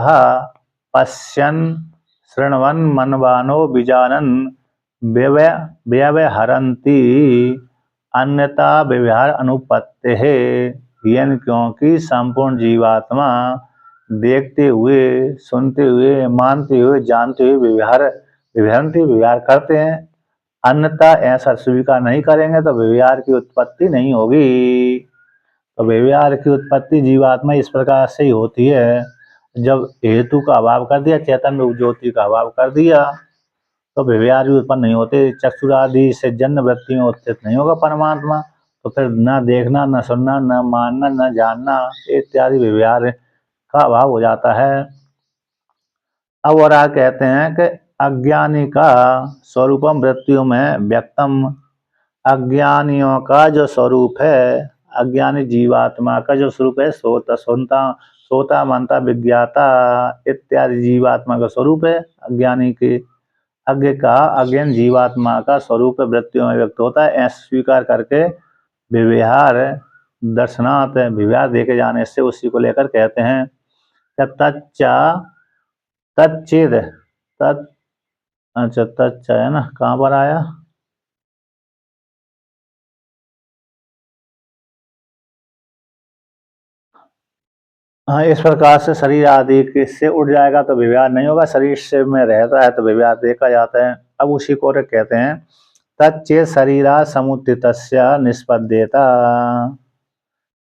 पश्यन शृण्वन् मनवानो विजानन व्यवहरन्ति अन्यथा व्यवहार अनुपत्ति है। क्योंकि संपूर्ण जीवात्मा देखते हुए, सुनते हुए, मानते हुए, जानते हुए व्यवहार करते हैं। अन्यथा ऐसा स्वीकार नहीं करेंगे तो व्यवहार की उत्पत्ति नहीं होगी। तो व्यवहार की उत्पत्ति जीवात्मा इस प्रकार से ही होती है। जब हेतु का अभाव कर दिया, चैतन्य रूप ज्योति का अभाव कर दिया तो व्यवहार भी उत्पन्न नहीं होते। चक्षुरादि से जन्म वृत्ति में उत्थित नहीं होगा परमात्मा, तो फिर न देखना, न सुनना, न मानना, न जानना इत्यादि व्यवहार का अभाव हो जाता है। अब और आगे कहते हैं कि अज्ञानी का स्वरूपम वृत्तियों में व्यक्तम। अज्ञानियों का जो स्वरूप है, अज्ञानी जीवात्मा का जो स्वरूप है, सोता मनता विज्ञाता इत्यादि जीवात्मा का स्वरूप है। अज्ञानी के अज्ञान जीवात्मा का स्वरूप वृत्तियों में व्यक्त होता है। ऐसा स्वीकार करके व्यवहार दर्शनात् व्यवहार देखे जाने से उसी को लेकर कहते हैं तच्चेद तत्। अच्छा, तच्च है ना, कहाँ पर आया? हाँ, इस प्रकार से शरीर आदि से उठ जाएगा तो व्यवहार नहीं होगा, शरीर से में रहता है तो व्यवहार देखा जाता है। अब उसी को कहते हैं तच्चे शरीरा समुत्थितस्य निष्पद्येता।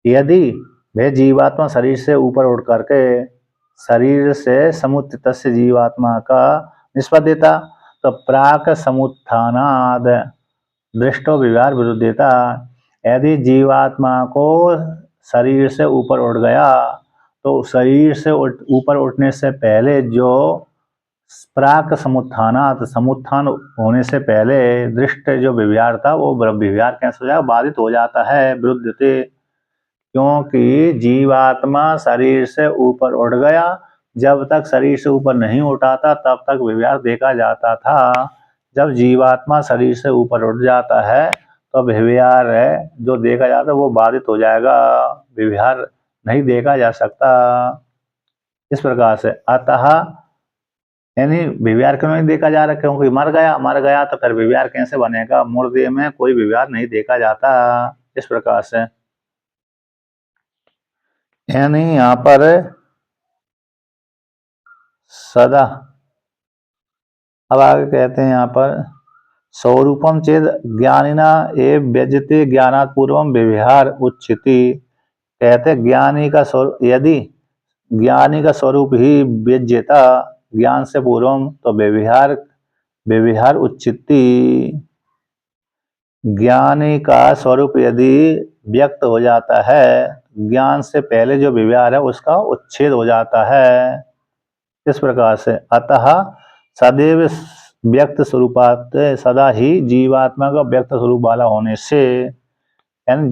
यदि वह जीवात्मा शरीर से ऊपर उठ करके शरीर से समुत्थितस्य जीवात्मा का निष्पद्येता, तो प्राक समुत्थानाद दृष्टो व्यवहार विरुद्धता। यदि जीवात्मा को शरीर से ऊपर उठ गया तो शरीर से ऊपर उठने से पहले जो प्राक समुत्थानात, समुत्थान होने से पहले दृष्ट जो व्यवहार था वो व्यवहार कैसे हो जाएगा? बाधित हो जाता है, विरुद्धते। क्योंकि जीवात्मा शरीर से ऊपर उठ गया, जब तक शरीर से ऊपर नहीं उठा था तब तक व्यवहार देखा जाता था। जब जीवात्मा शरीर से ऊपर उठ जाता है तो व्यवहार है जो देखा जाता है वो बाधित हो जाएगा, व्यवहार नहीं देखा जा सकता। इस प्रकार से अतः यानी व्यवहार क्यों नहीं देखा जा रहा? क्योंकि मर गया तो फिर व्यवहार कैसे बनेगा? मुर्दे में कोई व्यवहार नहीं देखा जाता। इस प्रकार से यानी यहाँ पर सदा, अब आगे कहते हैं यहाँ पर स्वरूपम चेद ज्ञानिना एव व्यजते ज्ञानात् पूर्वम व्यवहार उच्यते। कहते ज्ञानी का स्वरूप, यदि ज्ञानी का स्वरूप ही व्यज्यता ज्ञान से पूर्वम तो व्यवहार उच्यते। ज्ञानी का स्वरूप यदि व्यक्त हो जाता है, ज्ञान से पहले जो व्यवहार है उसका उच्छेद हो जाता है। इस प्रकार से अतः सदैव व्यक्त स्वरूपात, सदा ही जीवात्मा का व्यक्त स्वरूप वाला होने से, यानी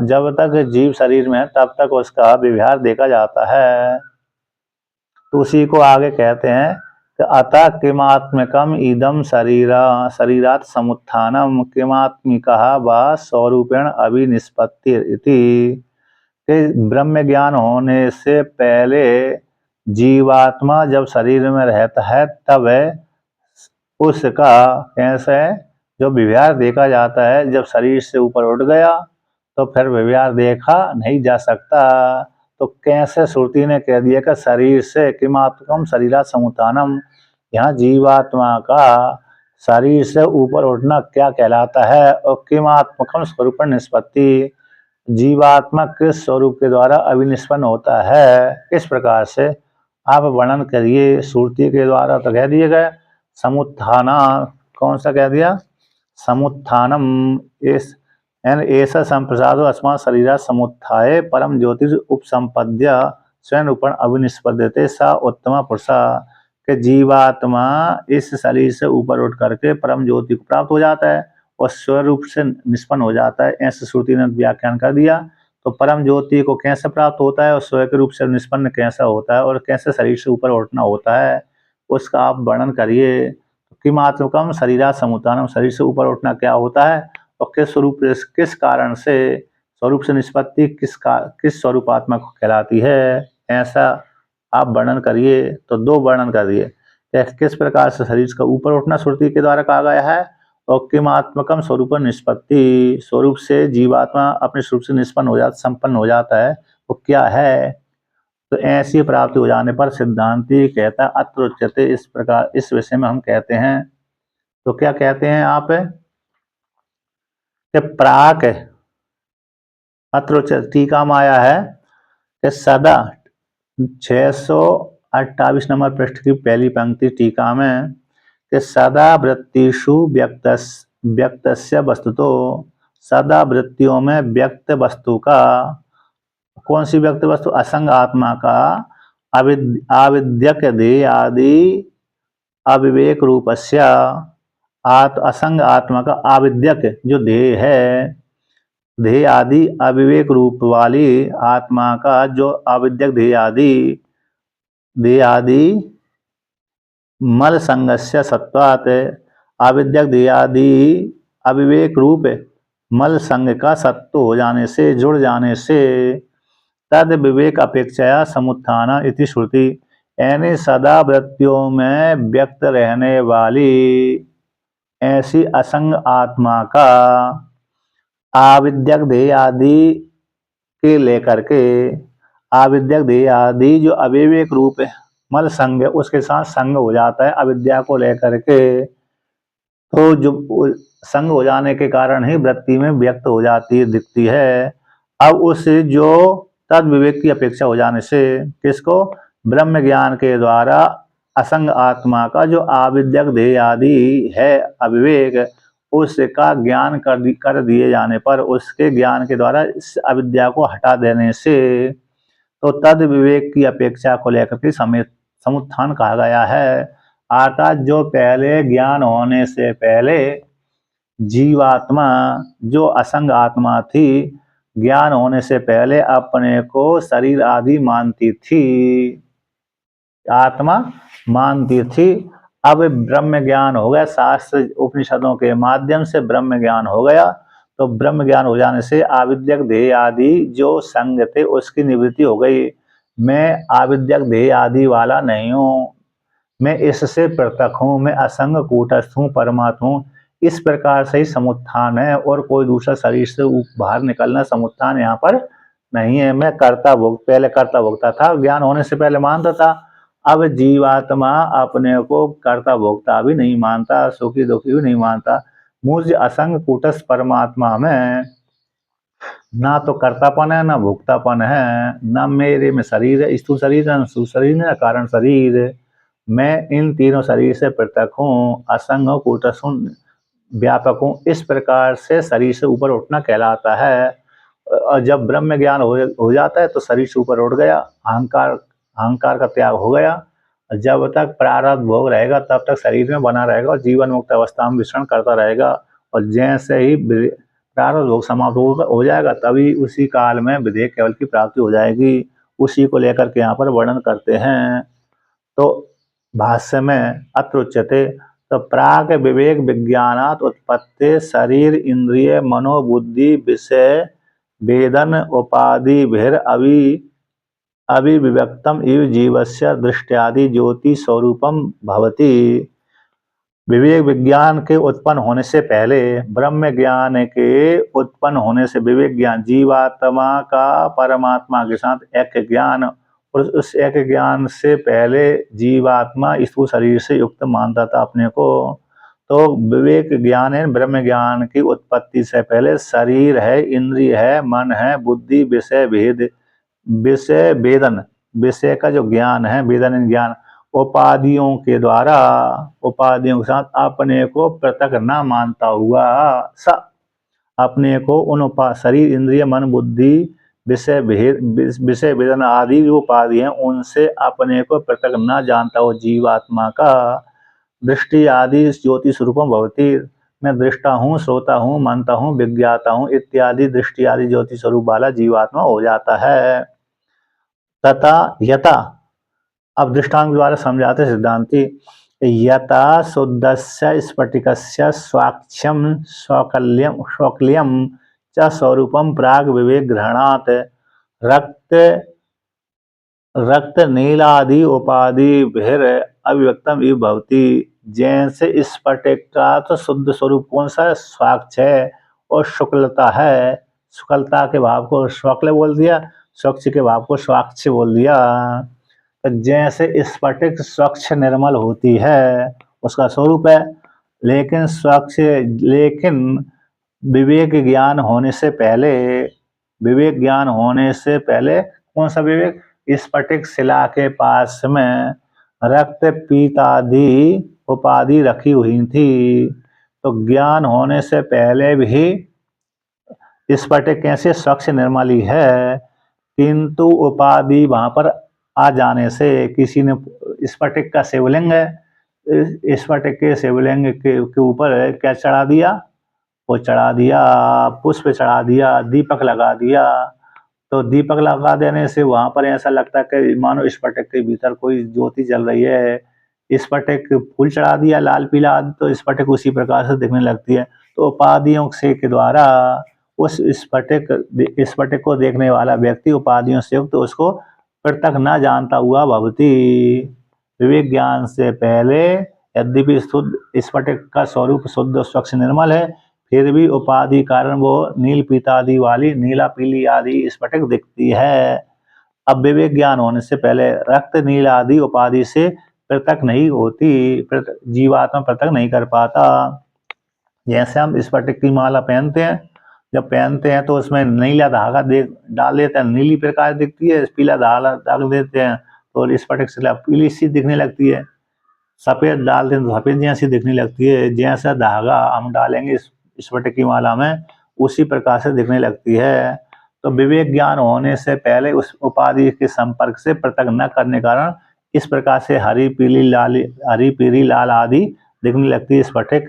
जब तक जीव शरीर में है तब तक उसका व्यवहार देखा जाता है। तो उसी को आगे कहते हैं कि अतः किमात्मकम इदम शरीरात समुत्थानम किमात्मिकः वा स्वरूपेण अभिनिष्पत्ति इति। ब्रह्म ज्ञान होने से पहले जीवात्मा जब शरीर में रहता है तब उसका कैसे जो व्यवहार देखा जाता है, जब शरीर से ऊपर उठ गया तो फिर व्यवहार देखा नहीं जा सकता। तो कैसे श्रुति ने कह दिया कि शरीर से किमात्मकम शरीरा समुत्थानम, यहाँ जीवात्मा का शरीर से ऊपर उठना क्या कहलाता है, और किमात्मकम स्वरूप निष्पत्ति, जीवात्मा किस स्वरूप के द्वारा अभिनिष्पन्न होता है। इस प्रकार से आप वर्णन करिए श्रुति के द्वारा। तो कह दिए गए समुत्थाना, कौन सा कह दिया, समुत्थानम, इस ऐसा संप्रसाद अस्मा शरीरा समुत्थाय परम ज्योतिष उपसंपद्य स्वयं रूपण अभिनिष्पद्यते सा उत्तमा पुरुषा, के जीवात्मा इस शरीर से ऊपर उठ करके परम ज्योति को प्राप्त हो जाता है और स्वरूप से निष्पन्न हो जाता है। ऐसे श्रुति ने व्याख्यान कर दिया। तो परम ज्योति को कैसे प्राप्त होता है और स्वयं के रूप से निष्पन्न कैसा होता है और कैसे शरीर से ऊपर उठना होता है, उसका आप वर्णन करिए। किमात्मकम शरीरा समुत्थानम, शरीर से ऊपर उठना क्या होता है और किस स्वरूप, किस कारण से स्वरूप से निष्पत्ति किस स्वरूप आत्मा को कहलाती है, ऐसा आप वर्णन करिए। तो दो वर्णन कर दिए, किस प्रकार से शरीर का ऊपर उठना श्रुति के द्वारा कहा गया है, और किमात्मकम स्वरूप निष्पत्ति, स्वरूप से जीवात्मा अपने स्वरूप से निष्पन्न हो जाता, संपन्न हो जाता है, वो क्या है। तो ऐसी प्राप्ति हो जाने पर सिद्धांती कहता है अत्र उच्यते, इस प्रकार इस विषय में हम कहते हैं। तो क्या कहते हैं आप कि प्राक अत्र टीका में आया है कि सदा 628 नंबर पृष्ठ की पहली पंक्ति टीका में कि सदा वृत्तिषु व्यक्तस्य वस्तुतो, सदा वृत्तियों में व्यक्त वस्तु का, कौन सी व्यक्त वस्तु, असंग आत्मा का आविद्यक देह आदि अविवेक रूपस्य, असंग आत्मा का आविद्यक जो देह है, देह आदि अविवेक रूप वाली आत्मा का जो अविद्यक देह आदि मल संगस्य सत्वात, अविद्यक देह आदि अविवेक रूप मल संग का सत्व हो जाने से, जुड़ जाने से, तद विवेक अपेक्षाया समुत्थान इति श्रुति, यानी सदा वृत्तियों में व्यक्त रहने वाली ऐसी असंग आत्मा का आविद्यक देह आदि के लेकर के, आविद्यक देह आदि जो अविवेक रूप मल संग उसके साथ संग हो जाता है अविद्या को लेकर के, तो जो संग हो जाने के कारण ही वृत्ति में व्यक्त हो जाती है, दिखती है। अब उस जो तद विवेक की अपेक्षा हो जाने से, किसको, ब्रह्म ज्ञान के द्वारा असंग आत्मा का जो आविद्यक देह आदि है अविवेक, उसका ज्ञान कर दिए जाने पर, उसके ज्ञान के द्वारा इस अविद्या को हटा देने से, तो तद विवेक की अपेक्षा को लेकर के समुत्थान कहा गया है। अर्थात जो पहले ज्ञान होने से पहले जीवात्मा जो असंग आत्मा थी, ज्ञान होने से पहले अपने को शरीर आदि मानती थी, आत्मा मानती थी। अब ब्रह्म ज्ञान हो गया, शास्त्र उपनिषदों के माध्यम से ब्रह्म ज्ञान हो गया, तो ब्रह्म ज्ञान हो जाने से आविद्यक देह आदि जो संग थे उसकी निवृत्ति हो गई। मैं आविद्यक देह आदि वाला नहीं हूँ, मैं इससे पृथक हूँ, मैं असंग कूटस्थ हूँ, परमात्मा हूँ। इस प्रकार से ही समुत्थान है, और कोई दूसरा शरीर से बाहर निकलना समुत्थान यहाँ पर नहीं है। मैं पहले कर्ता भोक्ता था, ज्ञान होने से पहले मानता था, अब जीवात्मा अपने को कर्ता भोक्ता भी नहीं मानता, सुखी दुखी भी नहीं मानता। मुझ असंग कूटस्थ परमात्मा में ना तो कर्तापन है, ना भोक्तापन है, ना मेरे में शरीर है, स्थूल शरीर है, सूक्ष्म शरीर है, कारण शरीर। मैं इन तीनों शरीर से पृथक हूँ, असंग हूँ, कूटस्थ हूँ, व्यापक हूँ, इस प्रकार से शरीर से ऊपर उठना कहलाता है। और जब ब्रह्म ज्ञान हो जाता है तो शरीर से ऊपर उठ गया, अहंकार का त्याग हो गया। जब तक प्रारब्ध भोग रहेगा तब तक शरीर में बना रहेगा और जीवन मुक्त अवस्था में विचरण करता रहेगा। और जैसे ही प्रारब्ध भोग समाप्त हो जाएगा तभी उसी काल में विधेय केवल की प्राप्ति हो जाएगी। उसी को लेकर के यहाँ पर वर्णन करते हैं। तो भाष्य में अत्र उच्यते, तो प्राग विवेक विज्ञानात् उत्पत्ति शरीर इंद्रिय मनोबुद्धि विषय वेदन उपाधि भिर अविविक्तम इव जीवस्य दृष्टादि ज्योति स्वरूपम भवति। विवेक विज्ञान के उत्पन्न होने से पहले, ब्रह्म ज्ञान के उत्पन्न होने से विवेक ज्ञान, जीवात्मा का परमात्मा के साथ एक ज्ञान, और उस एक ज्ञान से पहले जीवात्मा स्थूल शरीर से युक्त मानता था अपने को। तो विवेक ज्ञान है ब्रह्म ज्ञान की उत्पत्ति से पहले शरीर है, इंद्रिय है, मन है, बुद्धि, विषय भेद, विषय वेदन, विषय का जो ज्ञान है, वेदन ज्ञान, उपाधियों के द्वारा, उपाधियों के साथ अपने को पृथक न मानता हुआ स अपने को उन शरीर इंद्रिय मन बुद्धि विषय वेदन आदि जो उपाधि हैं उनसे अपने को पृथक न जानता हो जीवात्मा का दृष्टि आदि ज्योति स्वरूपम भवति। मैं दृष्टा हूँ, श्रोता हूँ, मानता हूँ, विज्ञाता हूँ इत्यादि दृष्टि आदि ज्योति स्वरूप वाला जीवात्मा हो जाता है। तथा यथा, अब दृष्टांत द्वारा समझाते सिद्धांति, यथा शुद्धस्य स्फटिकस्य स्वाक्ष्यम स्वकल्यम च स्वरूपम प्राग विवेक ग्रहणात् रक्त नीलादि उपाधि भिर अभिव्यक्तम इव भवति। जैसे स्फटिक का तो शुद्ध स्वरूप कौन सा है? स्वाक्ष है, और शुक्लता है, शुक्लता के भाव को स्वक्ल बोल दिया, स्वच्छ के भाव को स्वाक्ष बोल दिया। जैसे स्फटिक स्वच्छ निर्मल होती है उसका स्वरूप है, लेकिन विवेक ज्ञान होने से पहले कौन सा विवेक? स्फटिक शिला के पास में रक्त पीतादि उपाधि रखी हुई थी। तो ज्ञान होने से पहले भी स्फटिक कैसे स्वच्छ निर्मल ही है, किंतु उपाधि वहां पर आ जाने से किसी ने स्फटिक का शिवलिंग है, स्फटिक के शिवलिंग के ऊपर क्या चढ़ा दिया? वो चढ़ा दिया, पुष्प चढ़ा दिया, दीपक लगा दिया। तो दीपक लगा देने से वहां पर ऐसा लगता है कि मानो स्फटिक के भीतर कोई ज्योति जल रही है। स्फटिक फूल चढ़ा दिया लाल पीला, तो स्फटिक उसी प्रकार से दिखने लगती है। तो उपाधियों से के द्वारा उस स्फटिक को देखने वाला व्यक्ति उपाधियों से युक्त उसको पृथक न जानता हुआ भवति। विवेक ज्ञान से पहले यद्यपि शुद्ध स्फटिक का स्वरूप शुद्ध स्वच्छ निर्मल है, फिर भी उपाधि कारण वो नील पीतादि वाली, नीला पीली आदि स्फटिक दिखती है। अब विवेक ज्ञान होने से पहले रक्त नील आदि उपाधि से पृथक नहीं होती, जीवात्मा पृथक नहीं कर पाता। जैसे हम स्फटिक की माला पहनते हैं, जब पहनते हैं तो उसमें नीला धागा डाल देते हैं, नीली प्रकार दिखती है, पीला धागा डाल देते हैं तो स्फटिक शिला पीली सी दिखने लगती है, सफेद डाल दें तो सफेद जैसी दिखने लगती है। जैसा धागा हम डालेंगे स्फटिक की माला में उसी प्रकार से दिखने लगती है। तो विवेक ज्ञान होने से पहले उस उपाधि के संपर्क से पृथक न करने कारण इस प्रकार से हरी पीली लाल आदि दिखने लगती है स्फटिक।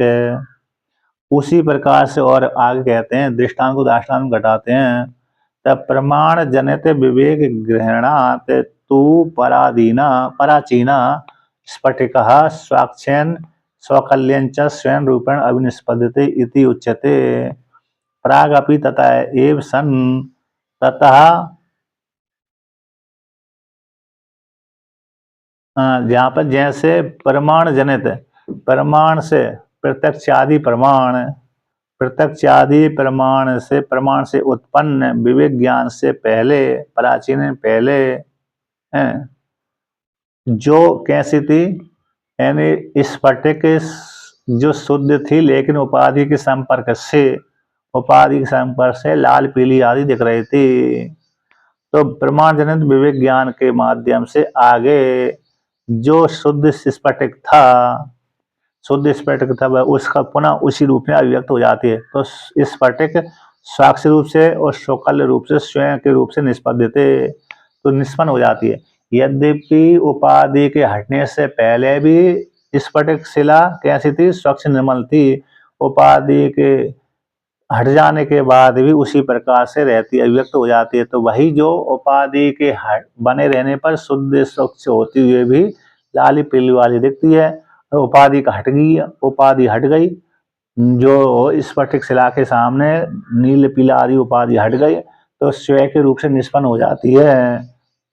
उसी प्रकार से और आगे कहते हैं, दृष्टांत को दाष्टांत घटाते हैं, तब प्रमाण जनित विवेक ग्रहणात् तु पराचीना स्फटिकः स्वाक्षेन स्वकल्यं च स्वयं रूपेण अभिनिष्पद्यते इति उच्यते। प्रागपि तथा एव सन् ततः जहाँ पर जैसे प्रमाण जनित, प्रमाण से प्रत्यक्षादि प्रमाण से उत्पन्न विवेक ज्ञान से पहले, प्राचीन पहले जो कैसी थी, यानी स्फटिक जो शुद्ध थी लेकिन उपाधि के संपर्क से लाल पीली आदि दिख रही थी। तो प्रमाण जनित विवेक ज्ञान के माध्यम से आगे जो शुद्ध स्फटिक था, शुद्ध स्फटिक तब उसका पुनः उसी रूप में अभिव्यक्त हो जाती है। तो स्फटिक साक्ष्य रूप से और शुक्ल रूप से स्वयं के रूप से निष्पद्यते तो निष्पन्न हो जाती है। यद्यपि उपाधि के हटने से पहले भी स्फटिक शिला कैसी थी? स्वच्छ निर्मल थी। उपाधि के हट जाने के बाद भी उसी प्रकार से रहती है, अभिव्यक्त हो जाती है। तो वही जो उपाधि के बने रहने पर शुद्ध स्वच्छ होती हुए भी लाली पीली वाली दिखती है। उपाधि का हट गई, उपाधि हट गई, जो स्फटिक शिला के सामने नील पीला आदि उपाधि हट गई तो स्वयं के रूप से निष्पन्न हो जाती है,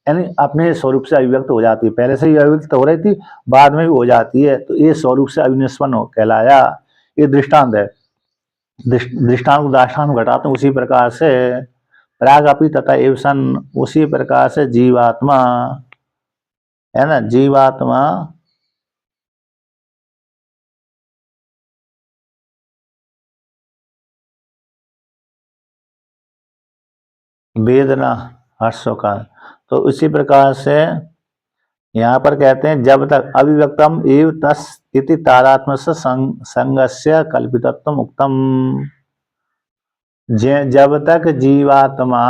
यानी अपने स्वरूप से अभिव्यक्त हो जाती है। पहले से ही अभिव्यक्त हो रही थी, बाद में भी हो जाती है, तो ये स्वरूप से अभिनिष्पन्न कहलाया। ये दृष्टांत है। दृष्टांत दाष्टान घटाते उसी प्रकार से प्रागपि तथा एवसन, उसी प्रकार से जीवात्मा है ना, जीवात्मा वेदना हर्षों का, तो उसी प्रकार से यहाँ पर कहते हैं जब तक अभिव्यक्तम एव तस् इति तादात्म्य संगस्य कल्पितत्वम उक्तम, जब तक जीवात्मा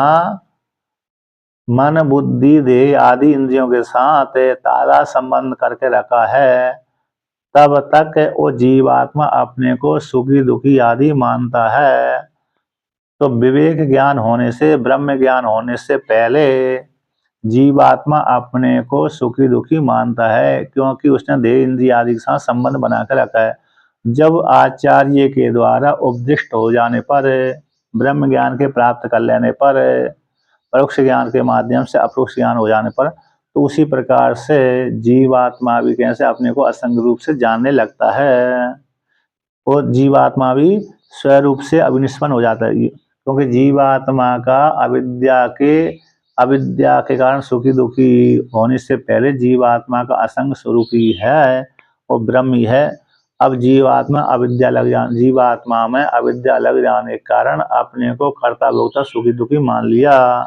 मन बुद्धि देह आदि इंद्रियों के साथ तादा संबंध करके रखा है, तब तक वो जीवात्मा अपने को सुखी दुखी आदि मानता है। तो विवेक ज्ञान होने से, ब्रह्म ज्ञान होने से पहले जीवात्मा अपने को सुखी दुखी मानता है, क्योंकि उसने देह इंद्रिय आदि के साथ संबंध बनाकर रखा है। जब आचार्य के द्वारा उपदिष्ट हो जाने पर, ब्रह्म ज्ञान के प्राप्त कर लेने पर, परोक्ष ज्ञान के माध्यम से अपरोक्ष ज्ञान हो जाने पर, तो उसी प्रकार से जीवात्मा भी कैसे अपने को असंग रूप से जानने लगता है, और जीवात्मा भी स्वरूप से अभिनिष्पन्न हो जाता है। क्योंकि जीवात्मा का अविद्या के कारण सुखी दुखी होने से पहले जीवात्मा का असंग स्वरूप ही है और ब्रह्म ही है। अब जीवात्मा में अविद्या लग जाने के कारण अपने को कर्ता भोक्ता सुखी दुखी मान लिया।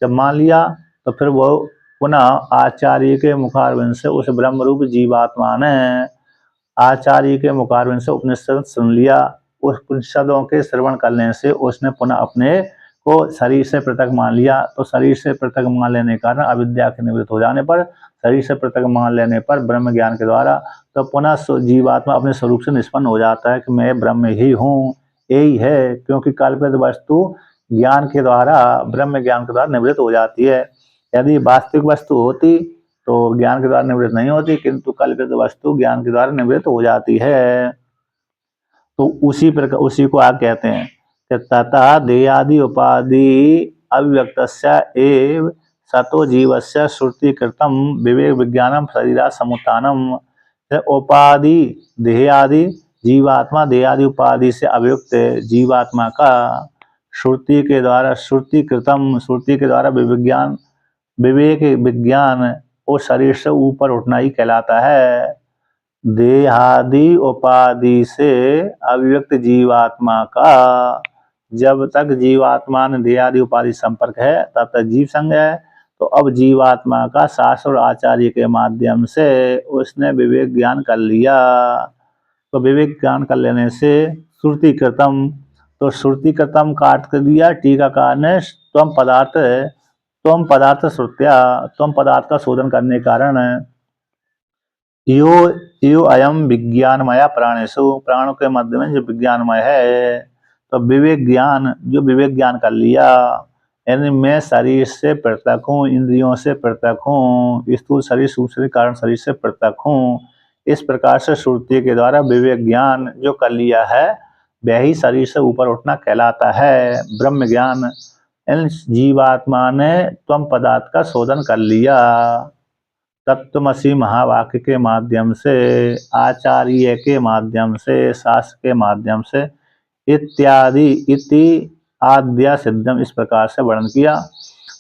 जब मान लिया तो फिर वो पुनः आचार्य के मुखारविंद से उस ब्रह्म रूप जीवात्मा ने आचार्य के मुखारविंद से उपनिषद सुन लिया। उस उपनिषदों के श्रवण करने से उसने पुनः अपने को शरीर से पृथक मान लिया। तो शरीर से पृथक मान लेने के कारण अविद्या के निवृत्त हो जाने पर, शरीर से पृथक मान लेने पर ब्रह्म ज्ञान के द्वारा, तो पुनः जीवात्मा अपने स्वरूप से निष्पन्न हो जाता है कि मैं ब्रह्म ही हूँ, यही है। क्योंकि कल्पित वस्तु ज्ञान के द्वारा, ब्रह्म ज्ञान के द्वारा निवृत्त हो जाती है। यदि वास्तविक वस्तु होती तो ज्ञान के द्वारा निवृत्त नहीं होती, किंतु कल्पित वस्तु ज्ञान के द्वारा निवृत्त हो जाती है। तो उसी प्रकार, उसी को आप कहते हैं कि तथा देहादि उपाधि अव्यक्तस्य एव सतो जीवस्य श्रुतिकृतम विवेक विज्ञानम शरीरा समुत्थानम। उपाधि देहादि, जीवात्मा देहादि उपाधि से अभियुक्त जीवात्मा का श्रुति के द्वारा, श्रुतिकृतम, श्रुति के द्वारा विवेक विज्ञान और शरीर से ऊपर उठना ही कहलाता है। देहादि उपाधि से अभिव्यक्त जीवात्मा का, जब तक जीवात्मा ने देहादि उपाधि संपर्क है तब तक जीव संग है। तो अब जीवात्मा का शास्त्र और आचार्य के माध्यम से उसने विवेक ज्ञान कर लिया। तो विवेक ज्ञान कर लेने से श्रुतिकृतम, तो श्रुतिकृतम का अर्थ कर दिया टीकाकार ने त्वम पदार्थ श्रुत्या, त्वम पदार्थ का शोधन करने के कारण यो अयम विज्ञानमय प्राणेशु, प्राणों के मध्य में जो विज्ञानमय है। तो विवेक ज्ञान, जो विवेक ज्ञान कर लिया, यानी मैं शरीर से पृथक हूँ, इंद्रियों से पृथक हूँ, स्थूल शरीर सूक्ष्म कारण शरीर से पृथक हूँ। इस प्रकार से श्रुति के द्वारा विवेक ज्ञान जो कर लिया है वह ही शरीर से ऊपर उठना कहलाता है, ब्रह्म ज्ञान। जीवात्मा ने त्वम पदार्थ का शोधन कर लिया तत्वमसि महावाक्य के माध्यम से, आचार्य के माध्यम से, शास्त्र के माध्यम से, इत्यादि इति आद्या सिद्धम, इस प्रकार से वर्णन किया।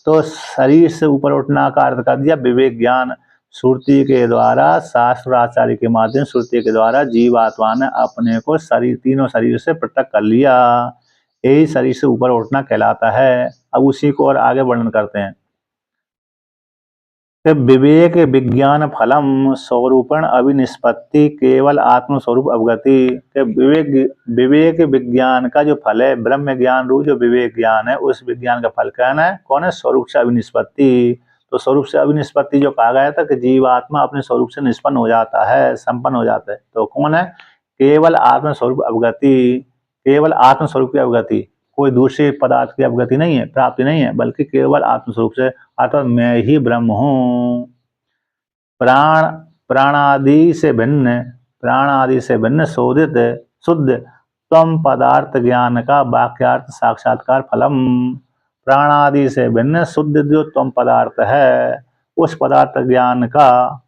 तो शरीर से ऊपर उठना का अर्थ कर दिया विवेक ज्ञान। श्रुति के द्वारा, शास्त्र आचार्य के माध्यम, श्रुति के द्वारा जीवात्मा ने अपने को शरीर, तीनों शरीर से पृथक कर लिया, यही शरीर से ऊपर उठना कहलाता है। अब उसी को और आगे वर्णन करते हैं। कि विवेक विज्ञान फलम स्वरूपण अभिनिष्पत्ति केवल आत्मस्वरूप अवगति के विवेक विज्ञान का जो फल है, ब्रह्म ज्ञान रूप जो विवेक ज्ञान है, उस विज्ञान का फल कहना है कौन है? स्वरूप से अभिनिष्पत्ति। तो स्वरूप से अभिनिष्पत्ति जो कहा गया था कि जीवात्मा अपने स्वरूप से निष्पन्न हो जाता है, संपन्न हो जाता है, तो कौन है? केवल आत्मस्वरूप अवगति, केवल आत्मस्वरूप की अवगति, कोई दूसरे पदार्थ की अवगति नहीं है, प्राप्ति नहीं है, बल्कि केवल आत्मस्वरूप से, अर्थात मैं ही ब्रह्म हूँ। प्राणादि से भिन्न शोधित शुद्ध त्वम पदार्थ ज्ञान का वाक्यार्थ साक्षात्कार फलम। प्राणादि से भिन्न शुद्ध जो त्वम पदार्थ है, उस पदार्थ ज्ञान का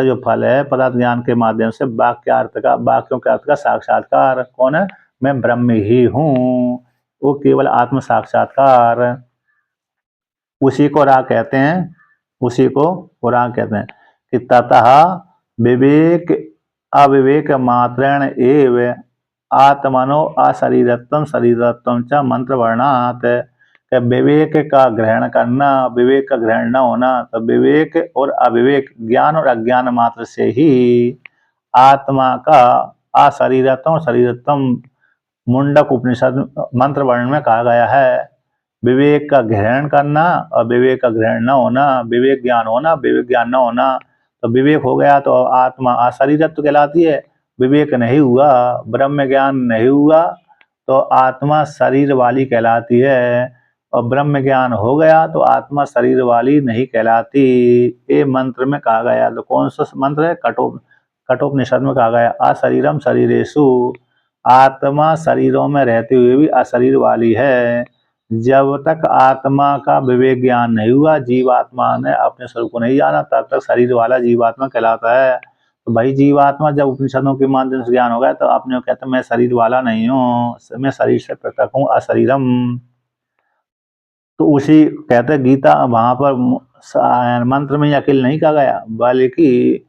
जो फल है, पदार्थ ज्ञान के माध्यम से वाक्यों के अर्थ का साक्षात्कार कौन है? मैं ब्रह्म ही हूँ। वो केवल आत्म साक्षात्कार, उसी को राग कहते हैं, कि ततः विवेक अविवेक मात्रेण एव आत्मनो अशरीरत्वं शरीरत्वं च मंत्र वर्णात्। विवेक का ग्रहण करना, विवेक का ग्रहण न होना, तो विवेक और अविवेक, ज्ञान और अज्ञान मात्र से ही आत्मा का अशरीरत्वं शरीरत्वं मुंडक उपनिषद मंत्र वर्ण में कहा गया है। विवेक का ग्रहण करना और विवेक का ग्रहण न होना, विवेक ज्ञान होना, विवेक ज्ञान न होना। तो विवेक हो गया तो आत्मा अशरीरत्व कहलाती है, विवेक नहीं हुआ, ब्रह्म ज्ञान नहीं हुआ, तो आत्मा शरीर वाली कहलाती है, और ब्रह्म ज्ञान हो गया तो आत्मा शरीर वाली नहीं कहलाती। ये मंत्र में कहा गया। तो कौन सा मंत्र है? कठोपनिषद में कहा गया, अशरीरम शरीरेषु, आत्मा शरीरों में रहते हुए भी अशरीर वाली है। जब तक आत्मा का विवेक ज्ञान नहीं हुआ, जीवात्मा ने अपने स्वरूप को नहीं जाना, तब तक शरीर वाला जीवात्मा कहलाता है। तो भाई जीवात्मा जब उपनिषदों के माध्यम से ज्ञान हो गया तो अपने को कहते मैं शरीर वाला नहीं हूँ, मैं शरीर से पृथक हूँ, अशरीरम। तो उसी कहते गीता, वहां पर मंत्र में अकेले नहीं कहा गया, बल्कि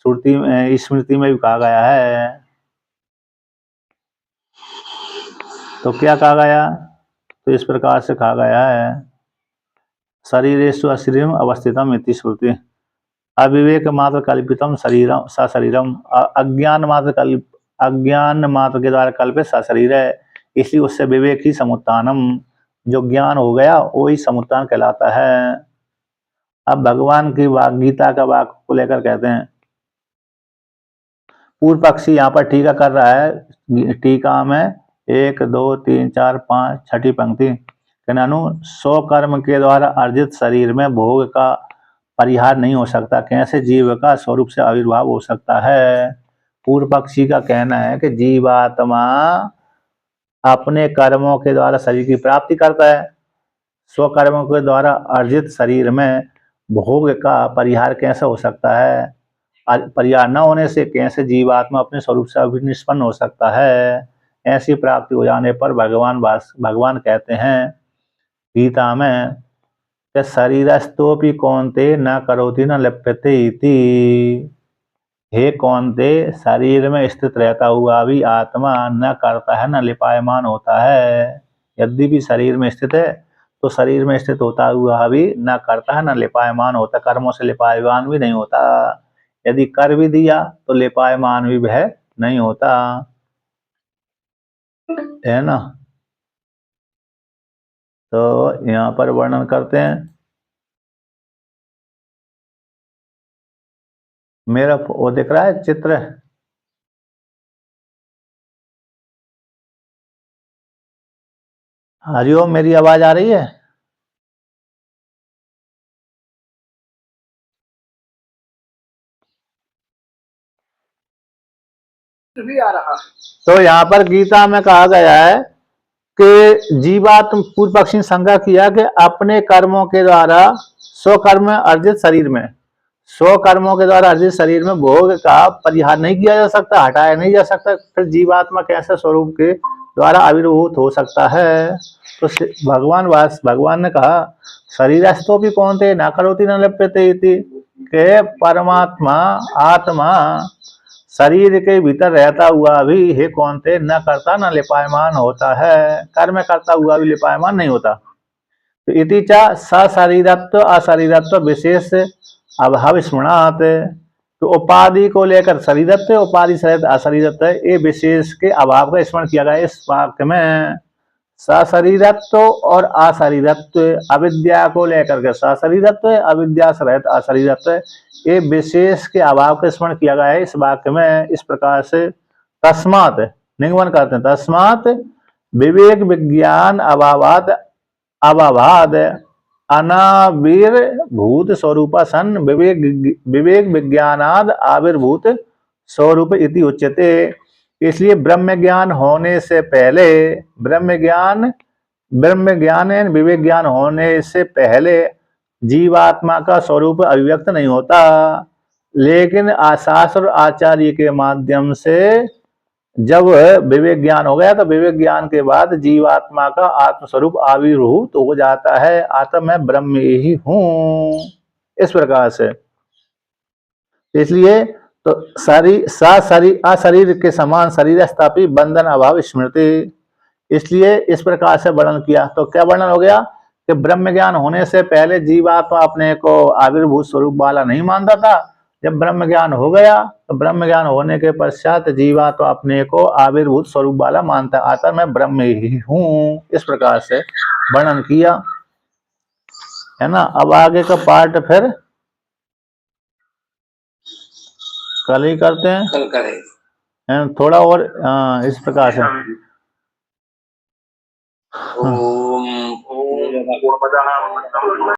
स्मृति में भी कहा गया है। तो क्या कहा गया? तो इस प्रकार से कहा गया है, शरीरेषु अशरीरम अवस्थितम इति श्रुति, अविवेक मात्र कल्पितम शरीरम सशरीरम, अज्ञान मात्र के द्वारा कल्पित सशरीर है, इसलिए उससे विवेक ही समुत्थानम, जो ज्ञान हो गया वही समुत्थान कहलाता है। अब भगवान की गीता का वाक्य को लेकर कहते हैं, पूर्व पक्षी यहाँ पर टीका कर रहा है, टीका में 1 2 3 4 5 छठी पंक्ति, सो कर्म के द्वारा अर्जित शरीर में भोग का परिहार नहीं हो सकता, कैसे जीव का स्वरूप से आविर्भाव हो सकता है। पूर्व पक्षी का कहना है कि जीवात्मा अपने कर्मों के द्वारा शरीर की प्राप्ति करता है, स्वकर्मों के द्वारा अर्जित शरीर में भोग का परिहार कैसे हो सकता है? परिहार न होने से कैसे जीवात्मा अपने स्वरूप से अभिनिष्पन्न हो सकता है? ऐसी प्राप्ति हो जाने पर भगवान कहते हैं गीता में कि शरीरस्थोपि कौन्ते न करोति न लिप्यते इति। हे कौन्ते, शरीर में स्थित रहता हुआ भी आत्मा न करता है न लिपायमान होता है। यदि भी शरीर में स्थित है तो शरीर में स्थित होता हुआ भी न करता है न लिपायमान होता, कर्मों से लिपायमान भी नहीं होता। यदि कर भी दिया तो लिपायमान भी वह नहीं होता, है ना। तो यहाँ पर वर्णन करते हैं, मेरा वो दिख रहा है चित्र, हरिओम, मेरी आवाज आ रही है? भी आ रहा। तो यहाँ पर गीता में कहा गया है कि जीवात्मा, पूर्व पक्षी ने शंका किया कि अपने कर्मों के द्वारा स्वकर्म अर्जित शरीर में, स्वकर्मों के द्वारा अर्जित शरीर में भोग का परिहार नहीं किया जा सकता, हटाया नहीं जा सकता, फिर जीवात्मा कैसे स्वरूप के द्वारा आविर्भूत हो सकता है? तो भगवान ने कहा शरीरस्थो भी कौन थे न करोति न लिप्यते इति, के परमात्मा आत्मा शरीर के भीतर रहता हुआ भी हे कौन थे न करता न लिपायमान होता है, कर्म करता हुआ भी लिपायमान नहीं होता। तो इति च सशरीरत्व अशरीरत्व विशेष अभाव स्मरणात्, तो उपाधि को लेकर शरीरत्व, उपाधि शरीर अशरीरत्व, ये विशेष के अभाव का स्मरण किया गया इस वाक्य में। सशरीरत्व और अशरीरत्व, अविद्या को लेकर के सशरीरत्व, अविद्या सहित अशरीरत्व, ये विशेष के अभाव का स्मरण किया गया है इस वाक्य में। इस प्रकार से तस्मात् निगमन करते हैं, तस्मात् विवेक विज्ञान अभावाद अभावाद अनाविर्भूत स्वरूप सन विवेक विज्ञानाद आविर्भूत स्वरूप इति उच्यते। इसलिए ब्रह्म ज्ञान होने से पहले, ब्रह्म ज्ञान विवेक ज्ञान होने से पहले जीवात्मा का स्वरूप अभिव्यक्त नहीं होता, लेकिन शास्त्र आचार्य के माध्यम से जब विवेक ज्ञान हो गया तो विवेक ज्ञान के बाद जीवात्मा का आत्मस्वरूप आविर्भूत हो जाता है, आत्मा मैं ब्रह्म ही हूं, इस प्रकार से। इसलिए तो अशरीर के समान शरीर स्थापी बंधन अभाव स्मृति, इसलिए इस प्रकार से वर्णन किया। तो क्या वर्णन हो गया कि ब्रह्म ज्ञान होने से पहले जीवात्मा अपने को आविर्भूत स्वरूप वाला नहीं मानता था, जब ब्रह्म ज्ञान हो गया तो ब्रह्म ज्ञान होने के पश्चात जीवात्मा अपने को आविर्भूत स्वरूप वाला मानता है, आता मैं ब्रह्म ही हूं, इस प्रकार से वर्णन किया है ना। अब आगे का पार्ट फिर कल ही करते हैं, कल करें थोड़ा और इस प्रकार से। ओम